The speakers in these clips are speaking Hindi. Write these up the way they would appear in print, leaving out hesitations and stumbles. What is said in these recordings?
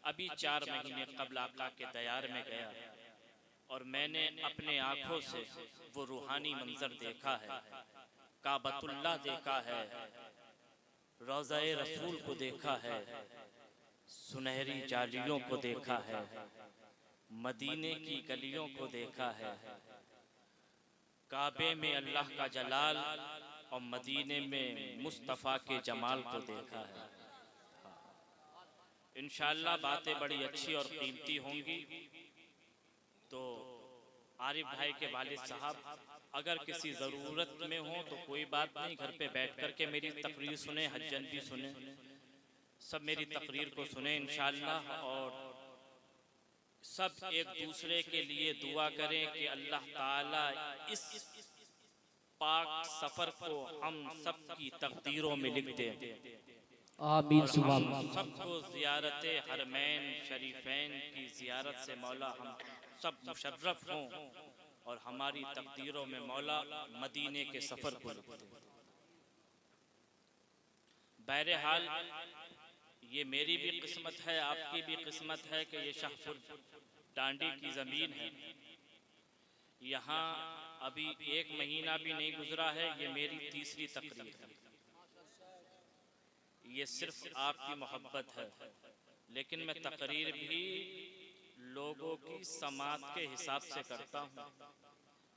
अभी 4 महीने कबल आका के दयार में गया और मैंने अपने आंखों से वो रूहानी मंजर देखा है। काबतुल्लाह देखा है, रोज़ा-ए रसूल को देखा है, सुनहरी जालियों को देखा है, मदीने की गलियों को देखा है, काबे में अल्लाह का जलाल और मदीने में मुस्तफ़ा के जमाल को देखा है। इंशाअल्लाह बातें बड़ी अच्छी और कीमती होंगी। तो आरिफ भाई के वालिद साहब अगर किसी ज़रूरत में हो तो कोई बात नहीं, घर पे बैठ कर के मेरी तकरीर सुने, हज्जन भी सुने, सब मेरी तकरीर को सुने इंशाअल्लाह। और सब एक दूसरे के लिए दुआ करें कि अल्लाह ताला इस पाक सफर को हम सब की तकदीरों में लिख दे। आमीन सुबह हम सबको ज़ियारत हरमैन शरीफैन की ज़ियारत से मौला हम सब मुशर्रफ हों और हमारी तकदीरों में मौला मदीने के सफर को लिख दे। बहरहाल ये मेरी भी किस्मत है, आपकी भी किस्मत है कि ये शाहपुर डांडी की ज़मीन है। यहाँ अभी 1 महीना भी नहीं गुजरा है, ये मेरी तीसरी तकरीर है। ये सिर्फ आपकी मोहब्बत है, लेकिन मैं तकरीर भी लोगों की समात के हिसाब से करता हूँ।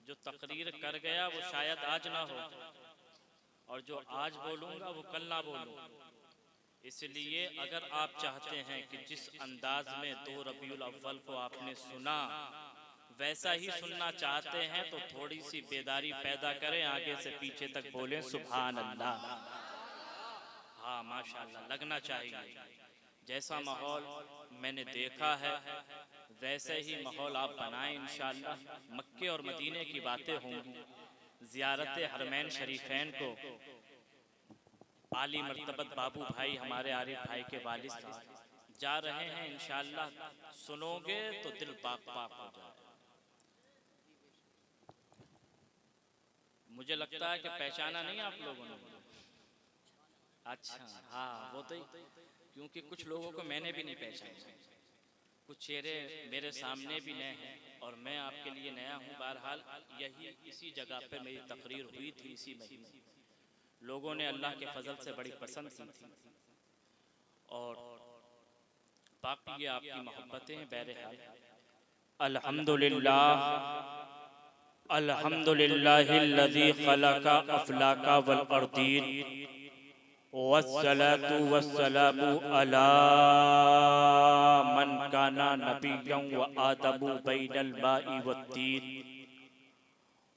जो तकरीर कर गया वो शायद आज ना हो, और जो आज बोलूँगा वो कल ना बोलूँ। इसलिए अगर आप चाहते हैं कि जिस अंदाज में 2 रबीउल अव्वल को आपने सुना वैसा ही सुनना चाहते हैं तो थोड़ी सी बेदारी पैदा करें, आगे से पीछे तक बोलें सुभान अल्लाह। हाँ माशाअल्लाह लगना चाहिए। जैसा माहौल मैंने देखा है वैसे ही माहौल आप बनाएं इंशाअल्लाह। मक्के और मदीने की बातें होंगी, ज़ियारत हरमैन शरीफैन को आली मर्तबत बाबू भाई हमारे आरिफ भाई के वालिद साहब जा रहे हैं इंशाअल्लाह। सुनोगे तो दिल पाक पाक हो जाए। मुझे लगता है कि पहचाना नहीं आप लोगों ने। अच्छा हाँ, वो तो क्योंकि कुछ लोगों को मैंने भी नहीं पहचाना, कुछ चेहरे मेरे सामने भी नए हैं और मैं आपके लिए नया हूँ। बहरहाल यही इसी जगह पे मेरी तकरीर हुई थी इसी महीने। लोगों ने अल्लाह के फजल से बड़ी पसंद की थी और बाकी ये आपकी मोहब्बतें हैं। बहरहाल अल्हम्दुलिल्लाह अल्हम्दुलिल्लाहिल्लज़ी खलका अफलाका वल अर्दीन वस्सलातु वस्सलामु अला मन काना नबिय्यन व आदमु बैनल माइ वत्तीन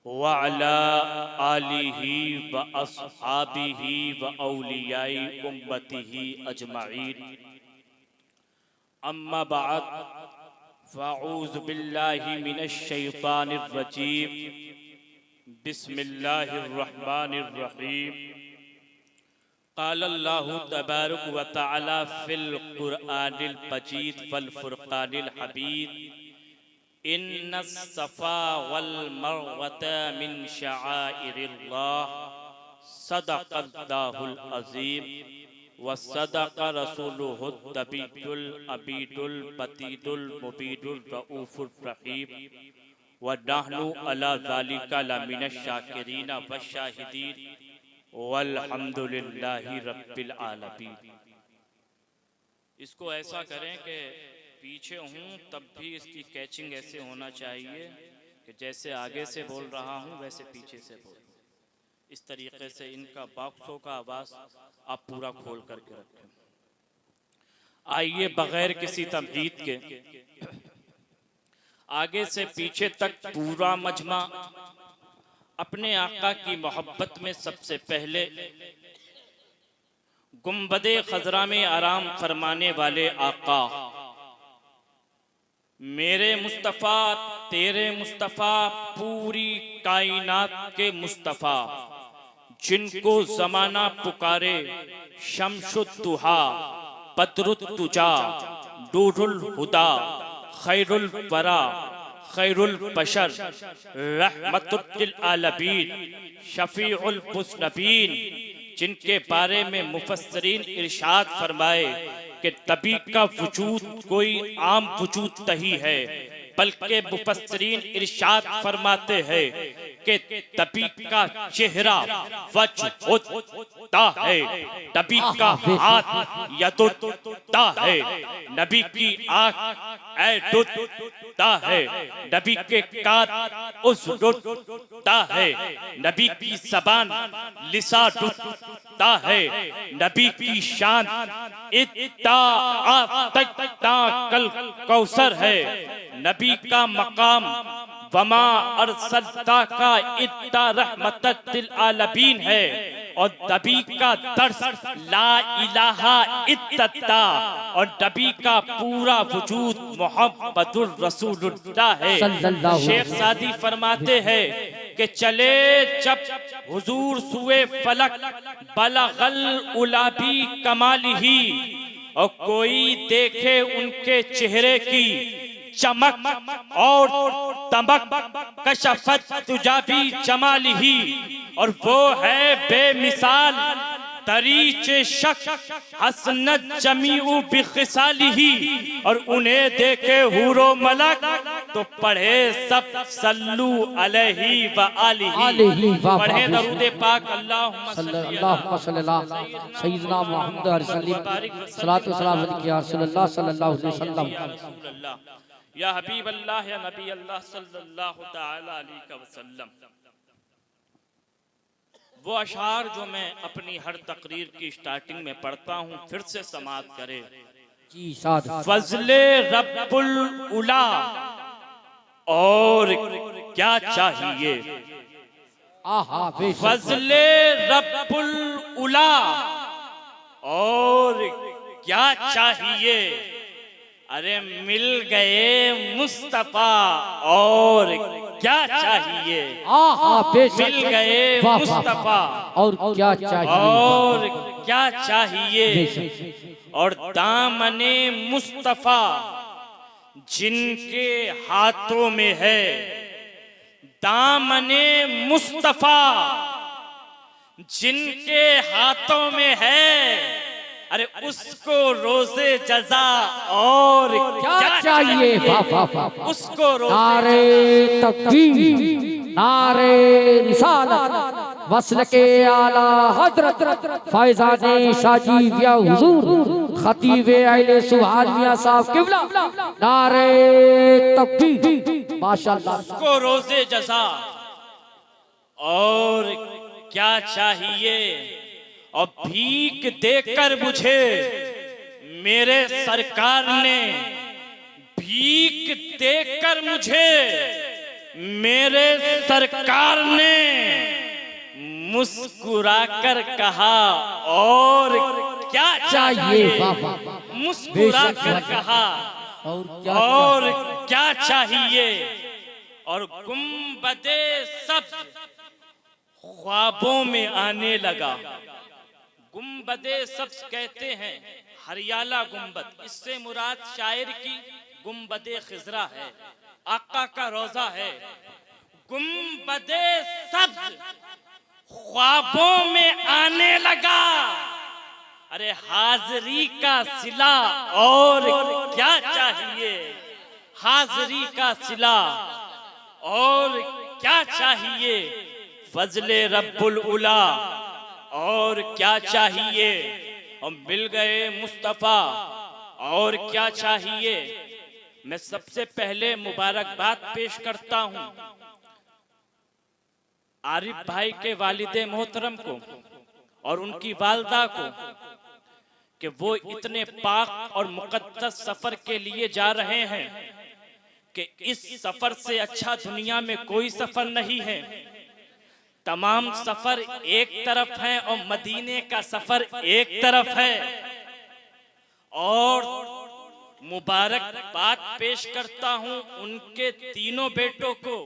व अला आलिहि व अस्हाबिहि व औलियाई उम्मतिहि अजमईन। अम्मा बअद फ़अऊज़ु बिल्लाहि मिनश शैतानिर रजीम। बिस्मिल्लाहिर रहमानिर रहीम। क़ाल अल्लाहु तबारक व तआला फ़िल क़ुरआनिल मजीद वल फ़ुरक़ानिल हमीद। इन्नस सफ़ा वल मरवत मिन शआइरिल्लाह सदक़ल्लाहुल अज़ीम व सदक़ रसूलुहुत नबियुल अमीनुल मतीनुल मुबीनुर रऊफ़ुर रहीम व नहनु अला ज़ालिका लमिनश शाकिरीन व शाहिदीन वल्हम्दुलिल्लाहि रब्बिल आलमीन। इसको ऐसा करें कि पीछे हूँ तब भी इसकी कैचिंग ऐसे होना चाहिए कि जैसे आगे से बोल रहा हूँ वैसे पीछे से बोल। इस तरीके से इनका बॉक्सों का आवाज़ आप पूरा खोल करके रखें। आइए बगैर किसी तमहीद के आगे से पीछे तक पूरा मजमा अपने आका की मोहब्बत में सबसे पहले गुंबदे खजरा में आराम फरमाने वाले आका मेरे मुस्तफ़ा तेरे मुस्तफ़ा पूरी कायनात के मुस्तफ़ा जिनको जमाना पुकारे शम्सुद्दुहा बद्रुद्दुजा नूरुल हुदा खैरुल वरा खैरुल बशर रहमतुल आलमीन शफीउल मुज़नबीन, जिनके बारे में मुफस्सरीन इरशाद फरमाए कि नबी का वजूद कोई आम वजूद नहीं है, बल्कि मुफस्सिरीन इरशाद फरमाते हैं कि नबी का चेहरा वजह होता है, नबी का हाथ यदुता है, नबी की आँख ऐदुता है, नबी के कान उज़ुता है, नबी की ज़बान लिसानुता है, नबी की शान इत्ता कल कौसर है, नबी का मकाम वमा अरसलता का इत्ता रहमतल आलमीन है, और नबी का दर्स ला इलाहा इत्तता, और नबी का पूरा वजूद मोहम्मदुर रसूलुल्लाह है। शेख सादी फरमाते हैं कि चले जब हुजूर सुए फलक बलगल उलाबी कमालिही, और कोई देखे उनके चेहरे की चमक और तमक कशफत तुजाबी जमालिही, और वो है बेमिसाल तरीचे शक हसनत जमीउ बिखिसालिही, और उन्हें देखे हूरो मलक तो पढ़े सब सल्लू अलैहि व आलिही, पढ़े दरूद पाक अल्लाहुम्मा सय्यिदना मुहम्मद सल्लल्लाहु अलैहि वसल्लम, या हबीब अल्लाह या नबी अल्लाह सल्लल्लाहु तआला अलैहि वसल्लम। वो अशार जो मैं अपनी हर तकरीर की स्टार्टिंग में पढ़ता हूँ, फिर से समाअत करे। फज़ले रब्बुल उला, और क्या चाहिए, फज़ले रब्बुल उला, और क्या चाहिए, अरे मिल गए मुस्तफा, और क्या चाहिए, मिल गए मुस्तफा, और क्या चाहिए, और क्या चाहिए, और दामने मुस्तफा जिनके हाथों में है, दामने मुस्तफा जिनके हाथों में है, अरे उसको रोज़े जज़ा और क्या चाहिए, उसको नारे तकबीर, नारे रिसालत, वस्ल के आला हजरत फैज़ाने शाजी या हुजूर खतीब अहले सुभान मियां साहब किबला, नारे तकबीर, माशाअल्लाह, उसको रोज़े जज़ा और क्या चाहिए, और भीख देकर मुझे मेरे सरकार ने, भीख देकर मुझे मेरे सरकार ने मुस्कुराकर कहा, और क्या चाहिए, मुस्कुराकर कहा, और क्या चाहिए, और गुंबदे सब ख्वाबों में आने लगा। गुंबदे सब्ज कहते हैं हरियाला गुंबद, इससे मुराद शायर की गुंबदे खिजरा है, आका का रोजा है। गुंबदे सब्ज ख्वाबों में आने लगा, अरे हाजिरी का सिला, और क्या चाहिए, हाजिरी का सिला, और क्या चाहिए, फजले रब्बुल उला, और क्या चाहिए, और मिल गए मुस्तफा, और क्या चाहिए। मैं सबसे पहले मुबारकबाद पेश करता हूं आरिफ भाई के वालिदे मोहतरम को और उनकी वालदा को कि वो इतने पाक और मुकद्दस सफर के लिए जा रहे हैं कि इस सफर से अच्छा दुनिया में कोई सफर नहीं है। तमाम सफर एक तरफ है और मदीने का सफर एक तरफ है। और मुबारकबाद पेश करता हूं उनके तीनों बेटों को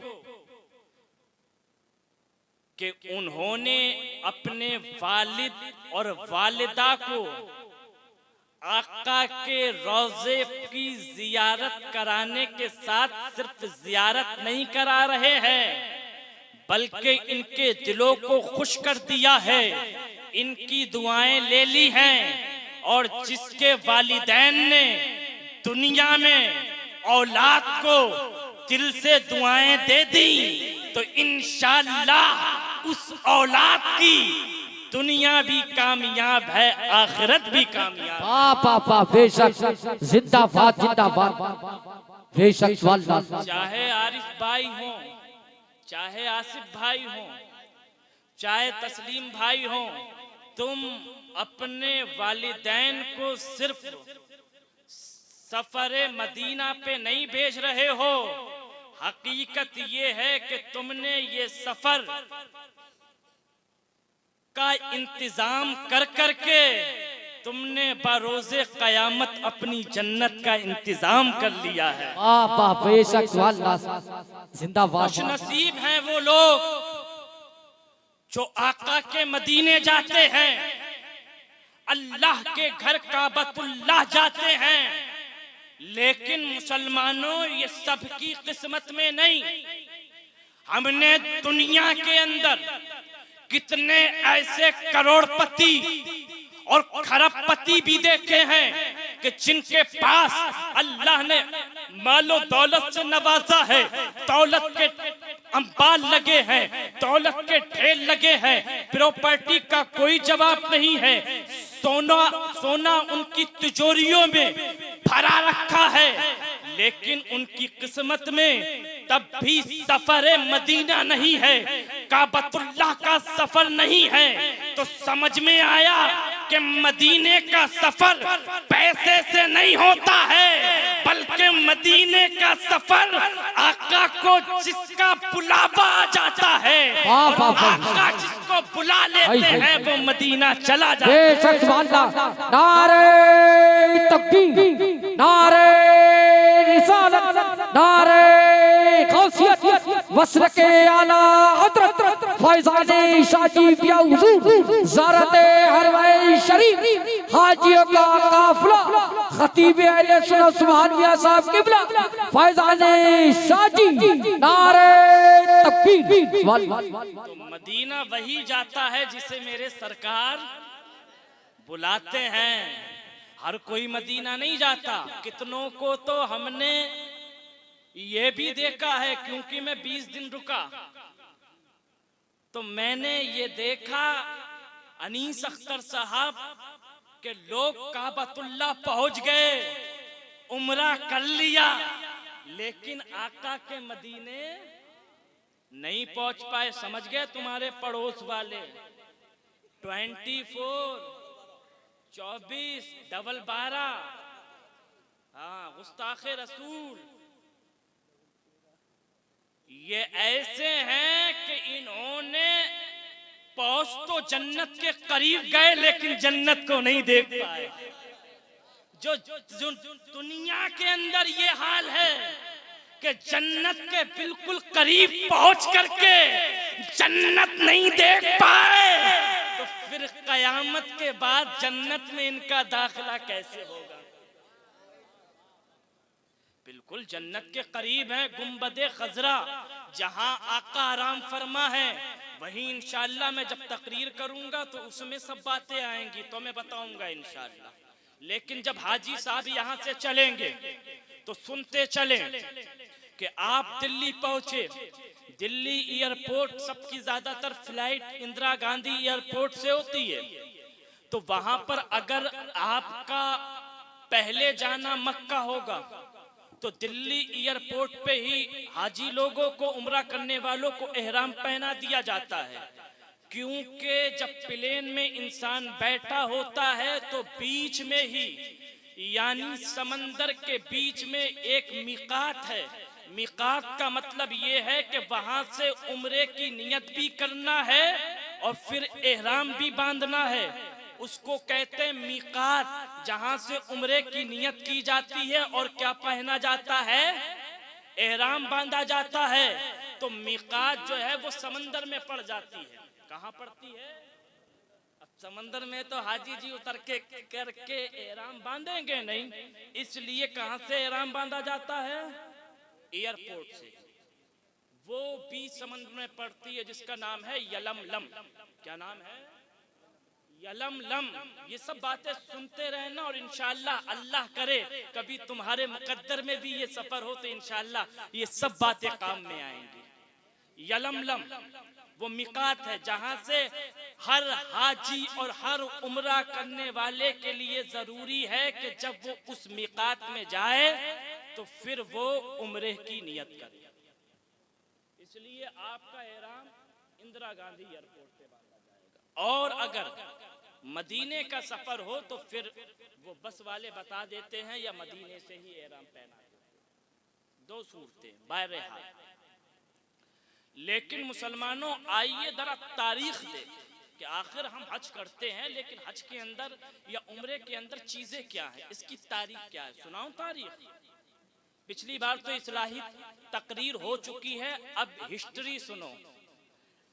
कि उन्होंने अपने वालिद और वालिदा को आका के रोजे की जियारत कराने के साथ सिर्फ जियारत नहीं करा रहे हैं, बल्कि इनके दिलों को खुश कर दिया है, इनकी दुआएं ले ली हैं और जिसके वालिदैन ने दुनिया में औलाद को दिल से दुआएं दे दी तो इंशाअल्लाह उस औलाद की दुनिया भी कामयाब है, आखिरत भी कामयाब। पापा बेशक, जिंदाबाद जिंदाबाद, बेशक वाल्लाह। चाहे आरिफ भाई हो, चाहे आसिफ भाई हो, चाहे तस्लीम भाई हो, तुम अपने वालिदैन को सिर्फ सफरे मदीना पे नहीं भेज रहे हो, हकीकत ये है कि तुमने ये सफर का इंतजाम कर करके तुमने बरोज़े क़यामत अपनी जन्नत का इंतजाम कर लिया है। पापा बेशक वाल्लाह, जिंदाबाद। खुश नसीब हैं वो लोग जो आका के मदीने जाते हैं, अल्लाह के घर काबतुल्लाह जाते हैं, लेकिन मुसलमानों ये सबकी किस्मत में नहीं। हमने दुनिया के अंदर कितने ऐसे करोड़पति और खरबपति भी देखे हैं कि जिनके पास अल्लाह ने मालो दौलत से नवाजा है, दौलत के अंबार लगे हैं, दौलत के ढेर लगे हैं, प्रॉपर्टी का कोई जवाब नहीं है, सोना उनकी तिजोरियों में भरा रखा है, लेकिन उनकी किस्मत में तब भी सफर मदीना नहीं है, काबतुल्लाह का सफर नहीं है। तो समझ में आया कि मदीने का सफर पैसे से नहीं होता है, बल्कि मदीने का सफर आका को जिसका बुलावा आ जाता है, आका जिसको बुला लेते हैं वो मदीना चला जाता है। नारे तकबीर, नारे रिसालत, नारे गौसियत, वस्र के आला हजरत फैजाने शाजीबिया हुजूर, ज़ारत हरमैन शरीफ, हाजियों का काफिला, खतीब अहले सुन्नत सुभानिया साहब किबला, फैजाने शाजी, नारे तकबीर। तो मदीना वही जाता है जिसे मेरे सरकार बुलाते हैं, हर कोई मदीना नहीं जाता। कितनों को तो हमने ये भी देखा है, क्योंकि मैं 20 दिन रुका तो मैंने ये देखा अनीस अख्तर साहब के लोग काबतुल्लाह पहुंच गए, उम्रा कर लिया, लेकिन आका के मदीने नहीं पहुंच पाए। समझ गए तुम्हारे पड़ोस वाले 24 24 12 हाँ गुस्ताखे रसूल, ये ऐसे हैं कि इन्होंने पहुंच तो जन्नत के करीब गए लेकिन जन्नत को नहीं देख पाए। जो दुनिया के अंदर ये हाल है कि जन्नत के बिल्कुल करीब पहुंच करके जन्नत नहीं देख पाए, तो फिर कयामत के बाद जन्नत में इनका दाखिला कैसे होगा। बिल्कुल जन्नत के करीब है गुंबदे खजरा, जहां आका आराम फरमा है, वहीं इंशाअल्लाह मैं जब तकरीर करूंगा तो उसमें सब बातें आएंगी तो मैं बताऊंगा इंशाअल्लाह। लेकिन जब हाजी साहब यहाँ से चलेंगे तो सुनते चले कि आप दिल्ली पहुंचे, दिल्ली एयरपोर्ट सबकी ज्यादातर फ्लाइट इंदिरा गांधी एयरपोर्ट से होती है, तो वहां पर अगर आपका पहले जाना मक्का होगा तो दिल्ली एयरपोर्ट पे ही हाजी लोगों को, उम्रा करने वालों को एहराम पहना दिया जाता है, क्योंकि जब प्लेन में इंसान बैठा होता है तो बीच में ही यानी समंदर के बीच में एक मीकात है। मीकात का मतलब ये है कि वहां से उम्रे की नियत भी करना है और फिर एहराम भी बांधना है, उसको कहते हैं मीकात, जहां से उम्रे की नियत की जाती है और क्या पहना जाता है, एहराम बांधा जाता है। तो मीकात जो है वो समंदर में पड़ जाती है। कहाँ पड़ती है? अब समंदर में तो हाजी जी उतर के करके एहराम बांधेंगे नहीं, इसलिए कहां से एहराम बांधा जाता है? एयरपोर्ट से। वो भी समंदर में पड़ती है जिसका नाम है यलमलम। क्या नाम है? यलम लम, ये सब बातें सुनते रहना और इंशाअल्लाह अल्लाह करे कभी तुम्हारे मुकद्दर में भी ये सफर हो तो इंशाअल्लाह ये सब बातें काम में आएंगी। यलम लम वो मिकात है जहां से हर हाजी और हर उम्रा करने वाले के लिए जरूरी है कि जब वो उस मिकात में जाए तो फिर वो उम्रे की नियत करे। इसलिए आपका एहराम इंदिरा गांधी एयरपोर्ट पे बांधा जाएगा, और अगर मदीने का सफर हो तो फिर वो बस वाले बता देते हैं या मदीने से ही एहराम पहना देते हैं। दो सूरतें बहरहाल। लेकिन मुसलमानों आइए जरा तारीख देखें कि आखिर हम हज करते हैं, लेकिन हज के अंदर या उम्रे के अंदर चीजें क्या है, इसकी तारीख क्या है। सुनाऊं तारीख? पिछली बार तो इस्लाही तकरीर हो चुकी है, अब हिस्ट्री सुनो,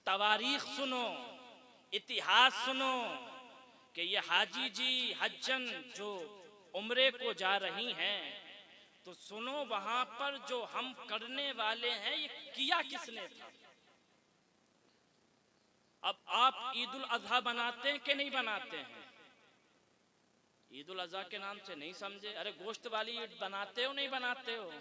तवारीख सुनो, इतिहास सुनो कि ये हाजी जी हज्जन जो उम्रे को जा रही हैं तो सुनो वहां पर जो हम करने वाले हैं ये किया किसने था। अब आप ईद उल अजहा बनाते हैं कि नहीं बनाते हैं? ईद उल अजहा के नाम से नहीं समझे? अरे गोश्त वाली ईद बनाते हो नहीं बनाते हो?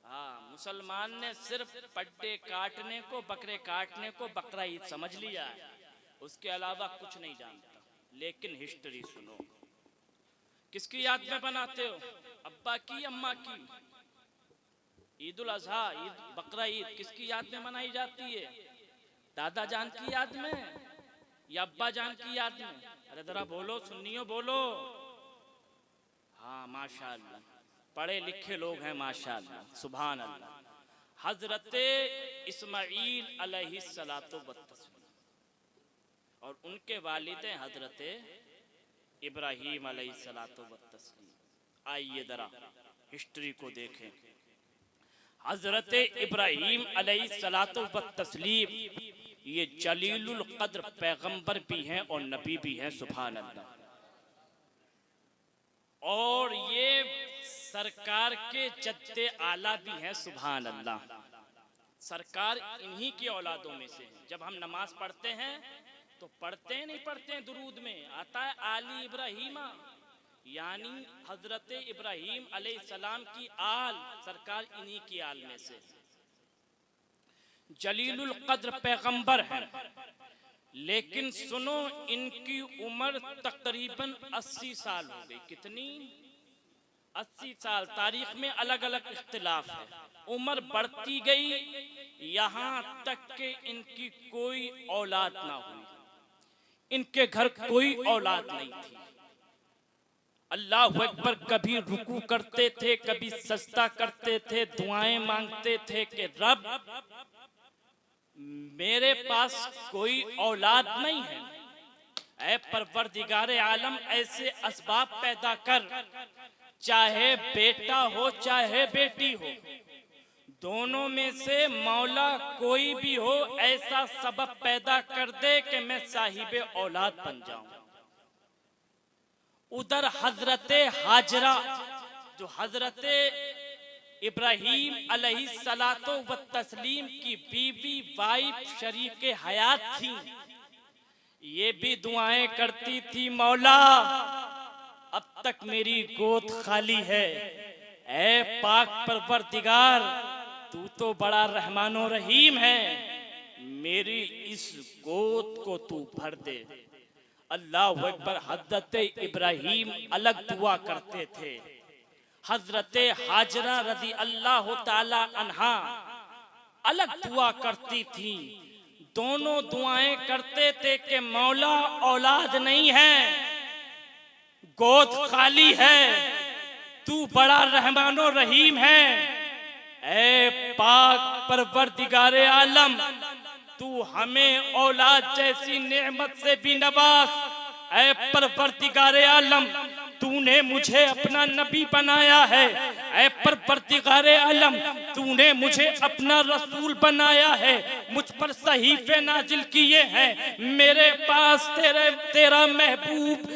हाँ, मुसलमान ने सिर्फ पट्टे काटने को, बकरे काटने को बकरा ईद समझ लिया है, उसके अलावा कुछ नहीं जानता। लेकिन हिस्ट्री सुनो, किसकी याद में बनाते हो? अब्बा की, अम्मा की? ईद उल अजहा, ईद बकरा ईद किसकी याद में मनाई जाती है? दादा जान की याद में या अब्बा जान की याद में? अरे जरा बोलो, सुन्नियो बोलो। हाँ माशाअल्लाह, पढ़े लिखे लोग हैं माशाअल्लाह, सुभान अल्लाह। हजरते इस्माईल अलैहिस्सलातु वत्तस्लीम और उनके वालिद हजरते इब्राहीम अलैहिस्सलातु वत्तस्लीम। आइए जरा हिस्ट्री को देखें। हजरत इब्राहीम अलैहिस्सलातु वत्तस्लीम ये जलीलुल कद्र पैगंबर भी हैं और नबी भी हैं, सुभान अल्लाह। और ये सरकार के जद्दे आला भी हैं, सुभान अल्लाह। सरकार इन्हीं की औलादों में से है। जब हम नमाज पढ़ते हैं तो पढ़ते हैं नहीं पढ़ते हैं, दुरूद में आता है आली इब्राहीमा, यानी हजरत इब्राहीम अलैहिस्सलाम की आल, सरकार इन्हीं की आल में से। जलीलुल कद्र पैगंबर हैं, लेकिन सुनो इनकी उम्र तकरीबन 80 साल हो गई। कितनी? 80 साल। तारीख में अलग अलग इख्तिलाफ है, उम्र बढ़ती गई यहाँ तक कि इनकी कोई औलाद ना हुई, इनके घर कोई औलाद नहीं थी। अल्लाह अकबर, कभी रुकू करते थे, कभी सजदा करते थे, दुआएं मांगते थे कि रब मेरे पास कोई औलाद नहीं है, ऐ परवरदिगारे आलम ऐसे असबाब पैदा कर, चाहे बेटा हो चाहे बेटी हो, दोनों में से मौला कोई भी हो ऐसा सबब पैदा कर दे कि मैं साहिबे औलाद बन जाऊं। उधर हजरते हाजरा जो हजरते इब्राहीम अलैहिस्सलातु वत्तस्लीम की बीवी वाइफ शरीके हयात थी, ये भी दुआएं करती थी, मौला अब तक मेरी गोद खाली है, ऐ पाक परवरदिगार तू तो बड़ा रहमानो रहीम है, मेरी इस गोद को तू भर दे। अल्लाह अकबर। हजरत इब्राहीम अलग दुआ करते थे, हजरत हाजरा रज़ी अल्लाह ताला अन्हा अलग दुआ करती थी। दोनों दुआएं करते थे कि मौला औलाद नहीं है, गोद खाली है, तू बड़ा रहमानो रहीम है, ऐ पाक परवरदिगारे आलम तू हमें औलाद जैसी नेमत से भी नवाज। ऐ परवरदिगारे आलम तूने मुझे अपना नबी बनाया है, ऐ परवरदिगारे आलम तूने मुझे अपना रसूल बनाया है, मुझ पर सहीफे नाजिल किए हैं, मेरे पास तेरा महबूब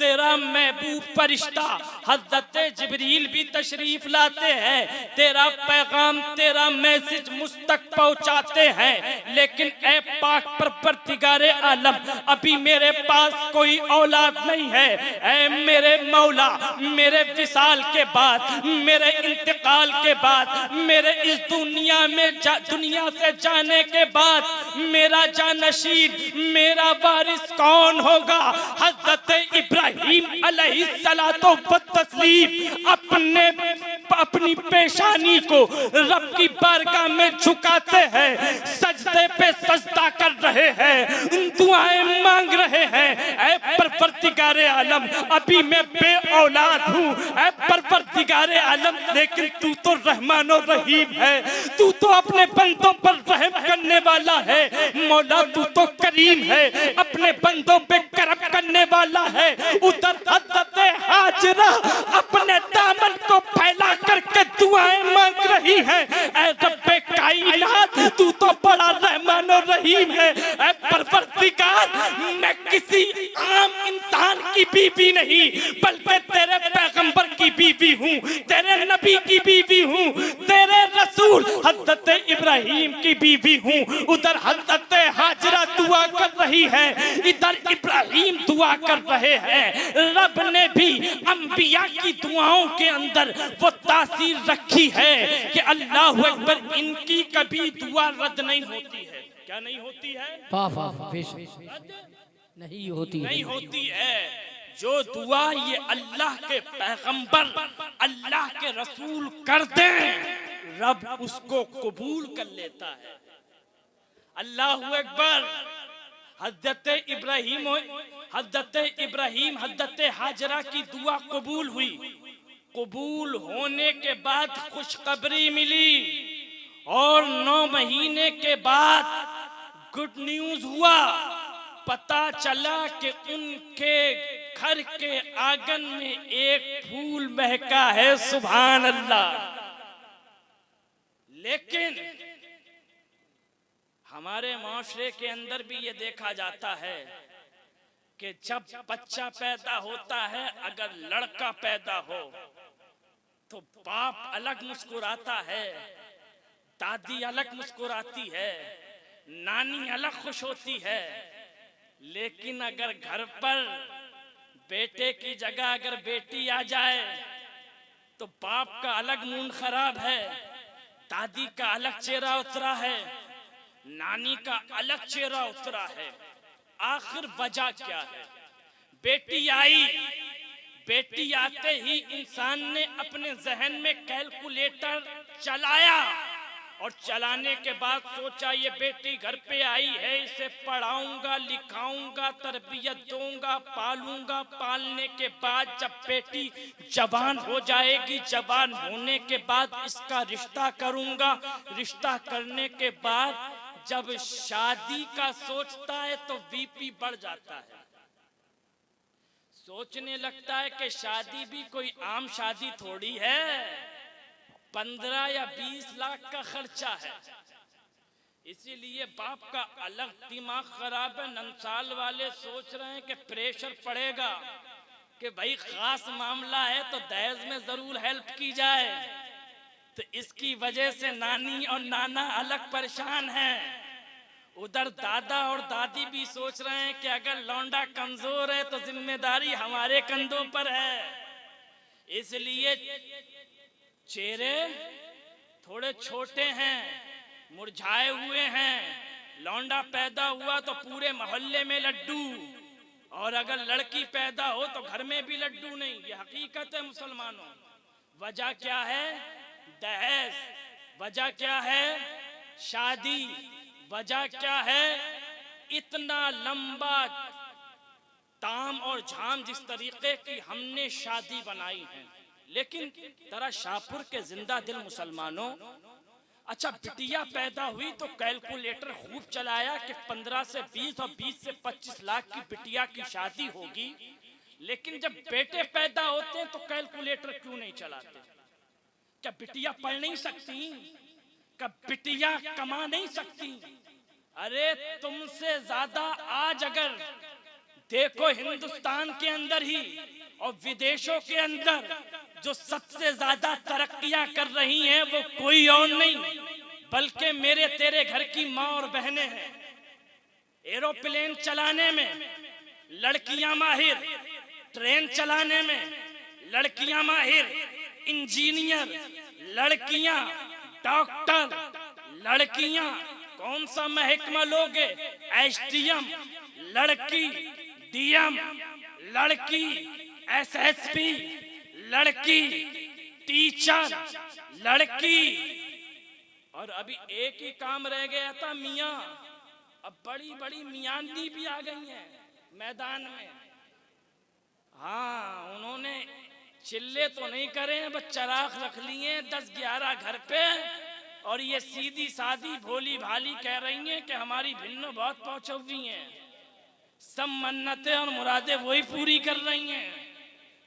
तेरा महबूब फरिश्ता हज़रत जिब्रील भी तशरीफ लाते हैं, तेरा पैगाम तेरा मैसेज मुझ तक पहुंचाते हैं। लेकिन ए पाक परवरदिगारे आलम, अभी मेरे पास कोई औलाद नहीं है। ऐ मेरे मौला, मेरे विसाल के बाद, मेरे इंतकाल के बाद, मेरे इस दुनिया में दुनिया से जाने के बाद मेरा जानशीन, मेरा वारिस कौन होगा? हज़रत इब्राहीम अलैहिस्सलातो व तस्लीम अपनी पेशानी को रब की बारगाह में झुकाते हैं, सजदे पे सजदा कर रहे हैं, दुआएं मांग रहे हैं। ऐ परवरदिगारे आलम, अभी मैं बे औलाद हूँ। ऐ परवरदिगारे आलम, लेकिन तू तो रहमान और रहीम है, तू तो अपने बंदों पर रहम करने वाला है। मौला तू तो करीम है, अपने बंदों पे करम करने वाला है। उधर हज़रत हाजरा अपने दामन को फैला करके दुआएं मांग रही है। ऐ रब्बे कायनात, तू तो बड़ा रहमान और रहीम है। ऐ परवरदिगार, मैं किसी आम इंसान की बीवी नहीं, बल्कि तेरे पैगंबर की बीवी हूँ, तेरे नबी की बीवी हूँ, तेरे रसूल हज़रत इब्राहीम की बीवी हूँ। उधर हज़रत हाजरा दुआ कर रही है, इधर इब्राहीम दुआ कर रहे हैं। रब ने भी अंबिया की दुआओं के अंदर वो तासीर रखी है कि अल्लाहु अकबर, इनकी कभी दुआ रद्द नहीं होती है। क्या नहीं होती है? नहीं होती, नहीं होती है। जो दुआ ये अल्लाह के पैगंबर, अल्लाह के रसूल कर दें, रब उसको कबूल कर लेता है। अल्लाहु अकबर। हज़रत इब्राहीम हज़रत हाजरा की दुआ कबूल हुई। कबूल होने के बाद खुशखबरी मिली और 9 महीने के बाद गुड न्यूज हुआ। पता चला कि उनके घर के आंगन में एक फूल महका है। सुभान अल्लाह। लेकिन हमारे माशरे के अंदर भी ये देखा जाता है कि जब बच्चा पैदा होता है, अगर लड़का पैदा हो तो बाप अलग मुस्कुराता है, दादी अलग मुस्कुराती है, नानी अलग खुश होती है। लेकिन अगर घर पर बेटे की जगह अगर बेटी आ जाए तो बाप का अलग मूड खराब है, दादी का अलग चेहरा उतरा है, नानी का अलग चेहरा उतरा है। आखिर वजह क्या है? बेटी आई, बेटी आते ही इंसान ने अपने जहन में कैलकुलेटर चलाया और चलाने के बाद सोचा ये बेटी घर पे आई है, इसे पढ़ाऊंगा, लिखाऊंगा, तरबियत दूंगा, पालूंगा। पालने के बाद जब बेटी जवान हो जाएगी, जवान होने के बाद इसका रिश्ता करूंगा। रिश्ता करने के बाद जब शादी का सोचता है तो बीपी बढ़ जाता है। सोचने लगता है कि शादी भी कोई आम शादी थोड़ी है, 15 या 20 लाख का खर्चा है। इसीलिए बाप का अलग दिमाग खराब है। नंसाल वाले सोच रहे हैं कि प्रेशर पड़ेगा कि भाई खास मामला है तो दहेज में जरूर हेल्प की जाए। तो इसकी वजह से नानी और नाना अलग परेशान हैं। उधर दादा और दादी भी सोच रहे हैं कि अगर लौंडा कमजोर है तो जिम्मेदारी हमारे कंधों पर है। इसलिए चेहरे थोड़े छोटे हैं, मुरझाए हुए हैं। लौंडा पैदा हुआ तो पूरे मोहल्ले में लड्डू, और अगर लड़की पैदा हो तो घर में भी लड्डू नहीं। ये हकीकत है मुसलमानों। वजह क्या है? दहेज। वजह क्या है? शादी। वजह क्या है? इतना लंबा ताम और झाम जिस तरीके की हमने शादी बनाई है। लेकिन तरह शाहपुर के जिंदा दिल मुसलमानों, अच्छा बिटिया पैदा हुई तो कैलकुलेटर खूब चलाया कि 15 से 20 और 20 से 25 लाख की बिटिया की शादी होगी। लेकिन जब बेटे पैदा होते हैं तो कैलकुलेटर क्यों नहीं चलाते? क्या बिटिया पढ़ नहीं सकती? क्या बिटिया कमा नहीं सकती? अरे तुमसे ज्यादा आज अगर देखो हिंदुस्तान के अंदर ही और विदेशों के अंदर जो सबसे ज्यादा तरक्कियां कर रही हैं वो कोई और नहीं बल्कि मेरे तेरे घर की माँ और बहनें हैं। एरोप्लेन चलाने में लड़कियां माहिर, ट्रेन चलाने में लड़कियां माहिर, इंजीनियर लड़कियां, डॉक्टर लड़कियां, कौन सा महकमा लोगे, एसडीएम लड़की, डीएम लड़की, एसएसपी लड़की, टीचर लड़की। और अभी एक ही काम रह गया था मियाँ, अब बड़ी बड़ी मियांदी भी आ गई हैं मैदान में। हाँ, उन्होंने चिल्ले तो नहीं करे हैं, बस चराग रख लिए 10-11 घर पे, और ये सीधी सादी भोली भाली कह रही हैं कि हमारी भिन्न बहुत पहुंची हुई हैं, सब मन्नतें और मुरादें वही पूरी कर रही हैं,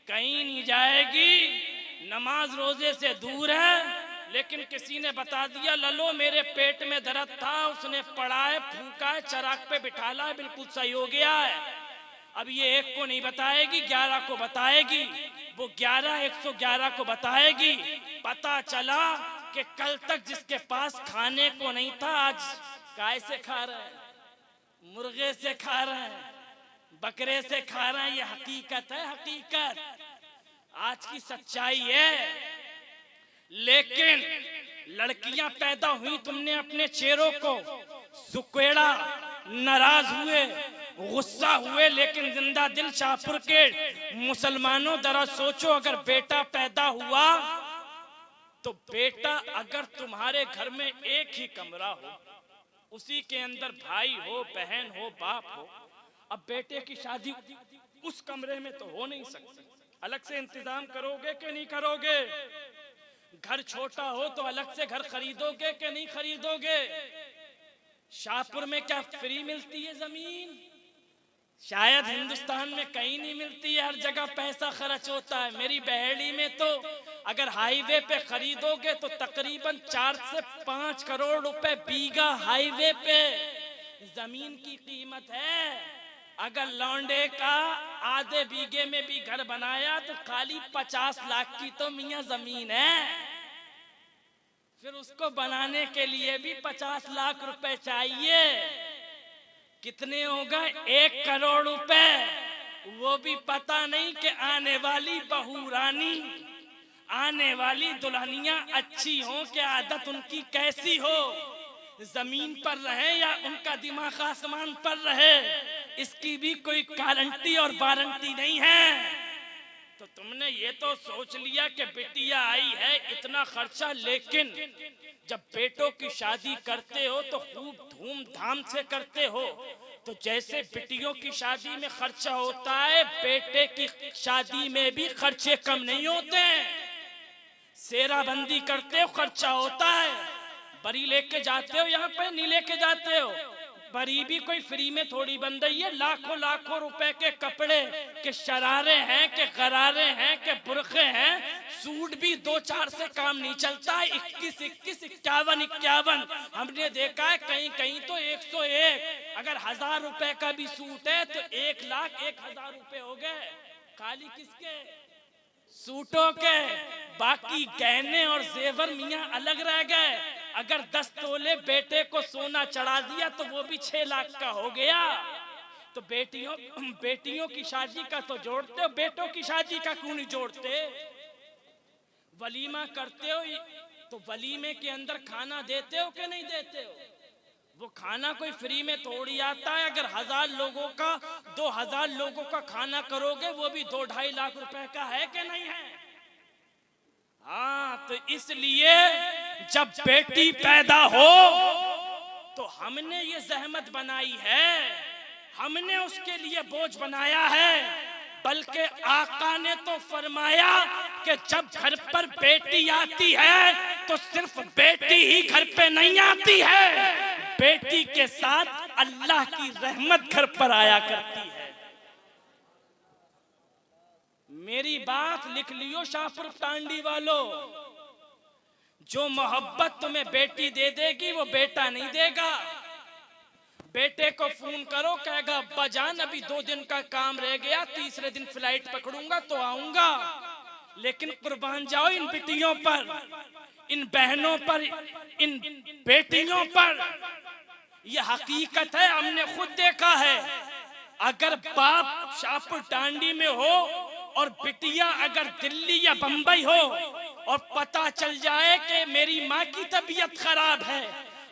कहीं नहीं जाएगी, नमाज रोजे से दूर है। लेकिन किसी ने बता दिया ललो मेरे पेट में दर्द था, उसने पढ़ा है, फूका है, चराग पे बिठाला है, बिल्कुल सही हो गया है। अब ये एक को नहीं बताएगी, 11 को बताएगी, वो 11 111 को बताएगी। पता चला कि कल तक जिसके पास खाने को नहीं था आज काय से खा रहे हैं, मुर्गे से खा रहे हैं, बकरे से खा रहे हैं। ये हकीकत है, हकीकत आज की सच्चाई है। लेकिन लड़कियां पैदा हुई, तुमने अपने चेहरों को सुकेड़ा, नाराज हुए, गुस्सा हुए। लेकिन जिंदा दिल शाहपुर के मुसलमानों जरा सोचो, अगर बेटा पैदा हुआ तो बेटा अगर तुम्हारे घर में एक ही कमरा हो, उसी के अंदर भाई हो, बहन हो, बाप हो, अब बेटे की शादी उस कमरे में तो हो नहीं सकती। अलग से इंतजाम करोगे कि नहीं करोगे? घर छोटा हो तो अलग से घर खरीदोगे कि नहीं खरीदोगे? शाहपुर में क्या फ्री मिलती है जमीन? शायद हिंदुस्तान में कहीं नहीं मिलती है, हर जगह पैसा खर्च होता है। मेरी बहेड़ी में तो अगर हाईवे पे खरीदोगे तो तकरीबन 4 से 5 करोड़ रुपए बीघा हाईवे पे जमीन की कीमत है। अगर लौंडे का आधे बीघे में भी घर बनाया तो खाली 50 लाख की तो मियां जमीन है। फिर उसको बनाने के लिए भी 50 लाख रुपए चाहिए। कितने होगा? 1 करोड़ रुपए। वो भी पता नहीं कि आने वाली बहू रानी, आने वाली दुल्हनियां अच्छी हो कि आदत उनकी कैसी हो, जमीन पर रहे या उनका दिमाग आसमान पर रहे, इसकी भी कोई गारंटी और वारंटी नहीं है। तो तुमने ये तो सोच लिया कि बिटिया आई है, इतना खर्चा। लेकिन जब बेटों की शादी करते हो तो खूब धूमधाम से करते हो। तो जैसे बिटियों की शादी में खर्चा होता है, बेटे की शादी में भी खर्चे कम नहीं होते। सेराबंदी करते हो, खर्चा होता है। बरी लेके जाते हो, यहाँ पे नहीं लेके जाते हो। बरी भी कोई फ्री में थोड़ी बन रही है। लाखों लाखों रुपए के कपड़े के शरारे हैं, के गरारे हैं, के बुरखे हैं। सूट भी 2-4 से काम नहीं चलता है। 21, 51 हमने देखा है, कहीं कहीं तो 101। अगर 1000 रुपए का भी सूट है तो 1,01,000 रुपए हो गए खाली किसके? सूटों के। बाकी गहने और जेवर मियां अलग रह गए। अगर 10 तोले बेटे को सोना चढ़ा दिया तो वो भी 6 लाख का हो गया। तो बेटियों की शादी का तो जोड़ते हो, बेटों की शादी का क्यों नहीं जोड़ते? वलीमा करते हो तो वलीमे के अंदर खाना देते हो कि नहीं देते हो? वो खाना कोई फ्री में थोड़ी आता है। अगर 1000 लोगों का 2000 लोगों का खाना करोगे वो भी 2-2.5 लाख रुपए का है कि नहीं है? हाँ, तो इसलिए जब बेटी पैदा हो तो हमने ये जहमत बनाई है, हमने उसके लिए बोझ बनाया है। बल्कि आका ने तो फरमाया कि जब घर पर बेटी आती है तो सिर्फ बेटी ही घर पे नहीं आती है, बेटी के साथ अल्लाह की रहमत घर पर आया करती है। मेरी बात लिख लियो शाहपुर टांडी वालों, जो मोहब्बत तुम्हें बेटी दे देगी वो बेटा नहीं देगा। बेटे को फोन करो, कहेगा अब्बा जान अभी 2 दिन का काम रह गया, तीसरे दिन फ्लाइट पकड़ूंगा तो आऊंगा। लेकिन कुर्बान जाओ इन बिटियों पर, इन बहनों पर, इन बेटियों पर। यह हकीकत है, हमने खुद देखा है। अगर बाप शाहपुर टांडी में हो और बिटिया अगर दिल्ली या बंबई हो और पता चल जाए कि मेरी माँ की तबीयत खराब है,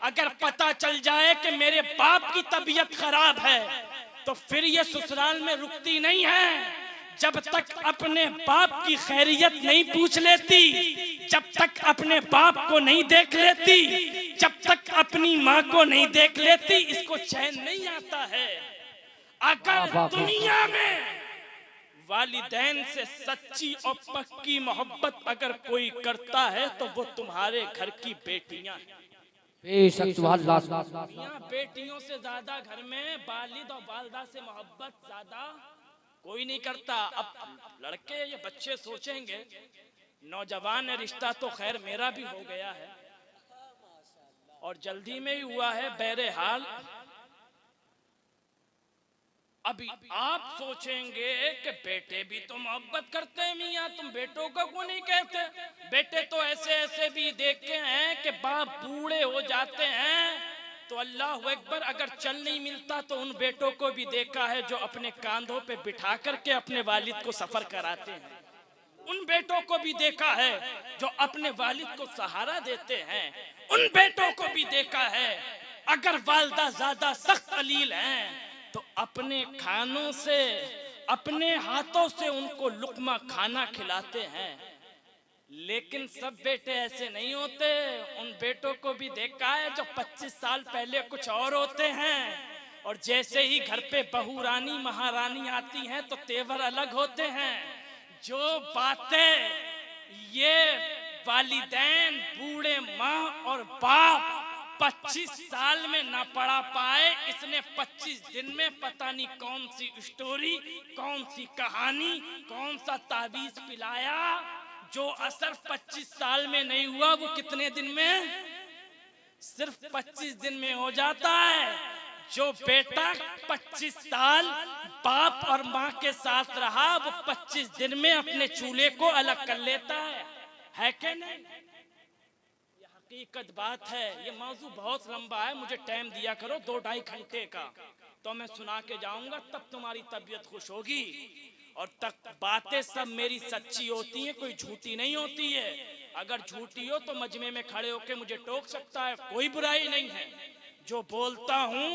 अगर पता चल जाए कि मेरे बाप की तबीयत खराब है, तो फिर ये ससुराल में रुकती नहीं है जब तक अपने बाप की खैरियत नहीं पूछ लेती, जब तक अपने बाप को नहीं देख लेती, जब तक अपनी माँ को नहीं देख लेती, इसको चैन नहीं आता है। अगर दुनिया में वालिदैन से सच्ची और पक्की मोहब्बत अगर कोई करता है तो वो तुम्हारे घर की बेटियां हैं। बेटियों से ज्यादा घर में वालिद और वालिदा से मोहब्बत ज्यादा कोई नहीं करता। अब लड़के ये बच्चे सोचेंगे नौजवान है, रिश्ता तो खैर मेरा भी हो गया है और जल्दी में ही हुआ है, बहरहाल अभी आप सोचेंगे कि बेटे भी तो मोहब्बत करते हैं मियाँ, तुम बेटों को क्यों नहीं कहते? बेटे तो ऐसे ऐसे भी देखे हैं कि बाप बूढ़े हो जाते हैं तो अल्लाह अकबर, अगर चल नहीं मिलता तो उन बेटों को भी देखा है जो अपने कांधों पे बिठा करके अपने वालिद को सफर कराते हैं। उन बेटों को भी देखा है जो अपने वालिद को सहारा देते हैं। उन बेटों को भी देखा है अगर वालिदा ज्यादा सख्त अलील हैं तो अपने खानों से, अपने हाथों से उनको लुकमा खाना खिलाते हैं। लेकिन सब बेटे ऐसे नहीं होते। उन बेटों को भी देखा है जो 25 साल पहले कुछ और होते हैं और जैसे ही घर पे बहू रानी महारानी आती हैं तो तेवर अलग होते हैं। जो बातें ये वालिदैन, बूढ़े माँ और बाप 25 साल में ना पढ़ा पाए, इसने 25 दिन में पता नहीं कौन सी स्टोरी, कौन सी कहानी, कौन सा ताबीज पिलाया। जो असर 25 साल में नहीं हुआ वो कितने दिन में, सिर्फ 25 दिन में हो जाता है। जो बेटा 25 साल बाप और माँ के साथ रहा वो 25 दिन में अपने चूल्हे को अलग कर लेता है कि नहीं? ये हकीकत बात है। ये मौजू बहुत लंबा है, मुझे टाइम दिया करो 2-2.5 घंटे का, तो मैं सुना के जाऊंगा, तब तुम्हारी तबीयत खुश होगी। और तक बातें सब मेरी सच्ची होती हैं, कोई झूठी नहीं होती है। अगर झूठी हो तो मजमे में खड़े होके मुझे टोक सकता है, कोई बुराई नहीं है। जो बोलता हूँ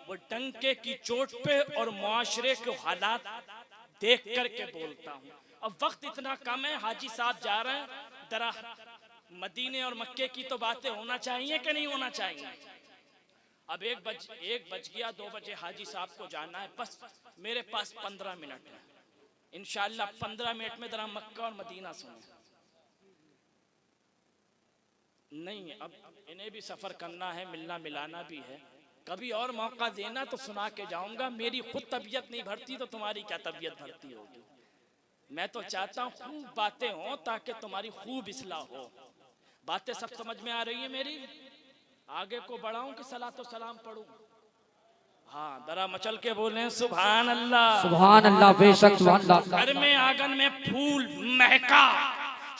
वो डंके की चोट पे और मुआशरे के हालात देख करके बोलता हूँ। अब वक्त इतना कम है, हाजी साहब जा रहे हैं, जरा मदीने और मक्के की तो बातें होना चाहिए कि नहीं होना चाहिए? अब 1 बज गया, 2 बजे हाजी साहब को जाना है। बस मेरे पास 15 मिनट है, इंशाअल्लाह 15 मिनट में जरा मक्का और मदीना सुने। नहीं, अब इन्हें भी सफर करना है, मिलना मिलाना भी है, कभी और मौका देना तो सुना के जाऊंगा। मेरी खुद तबीयत नहीं भरती तो तुम्हारी क्या तबीयत भरती होगी? मैं तो चाहता हूँ खूब बातें हो ताकि तुम्हारी खूब इस्लाह हो। बातें सब समझ में आ रही है मेरी? आगे को बढ़ाऊं कि सलात तो सलाम पढ़ूं? हाँ, जरा मचल के बोलें सुभान अल्लाह। सुभान अल्लाह, बेशक सुभान अल्लाह। घर में आंगन में फूल महका,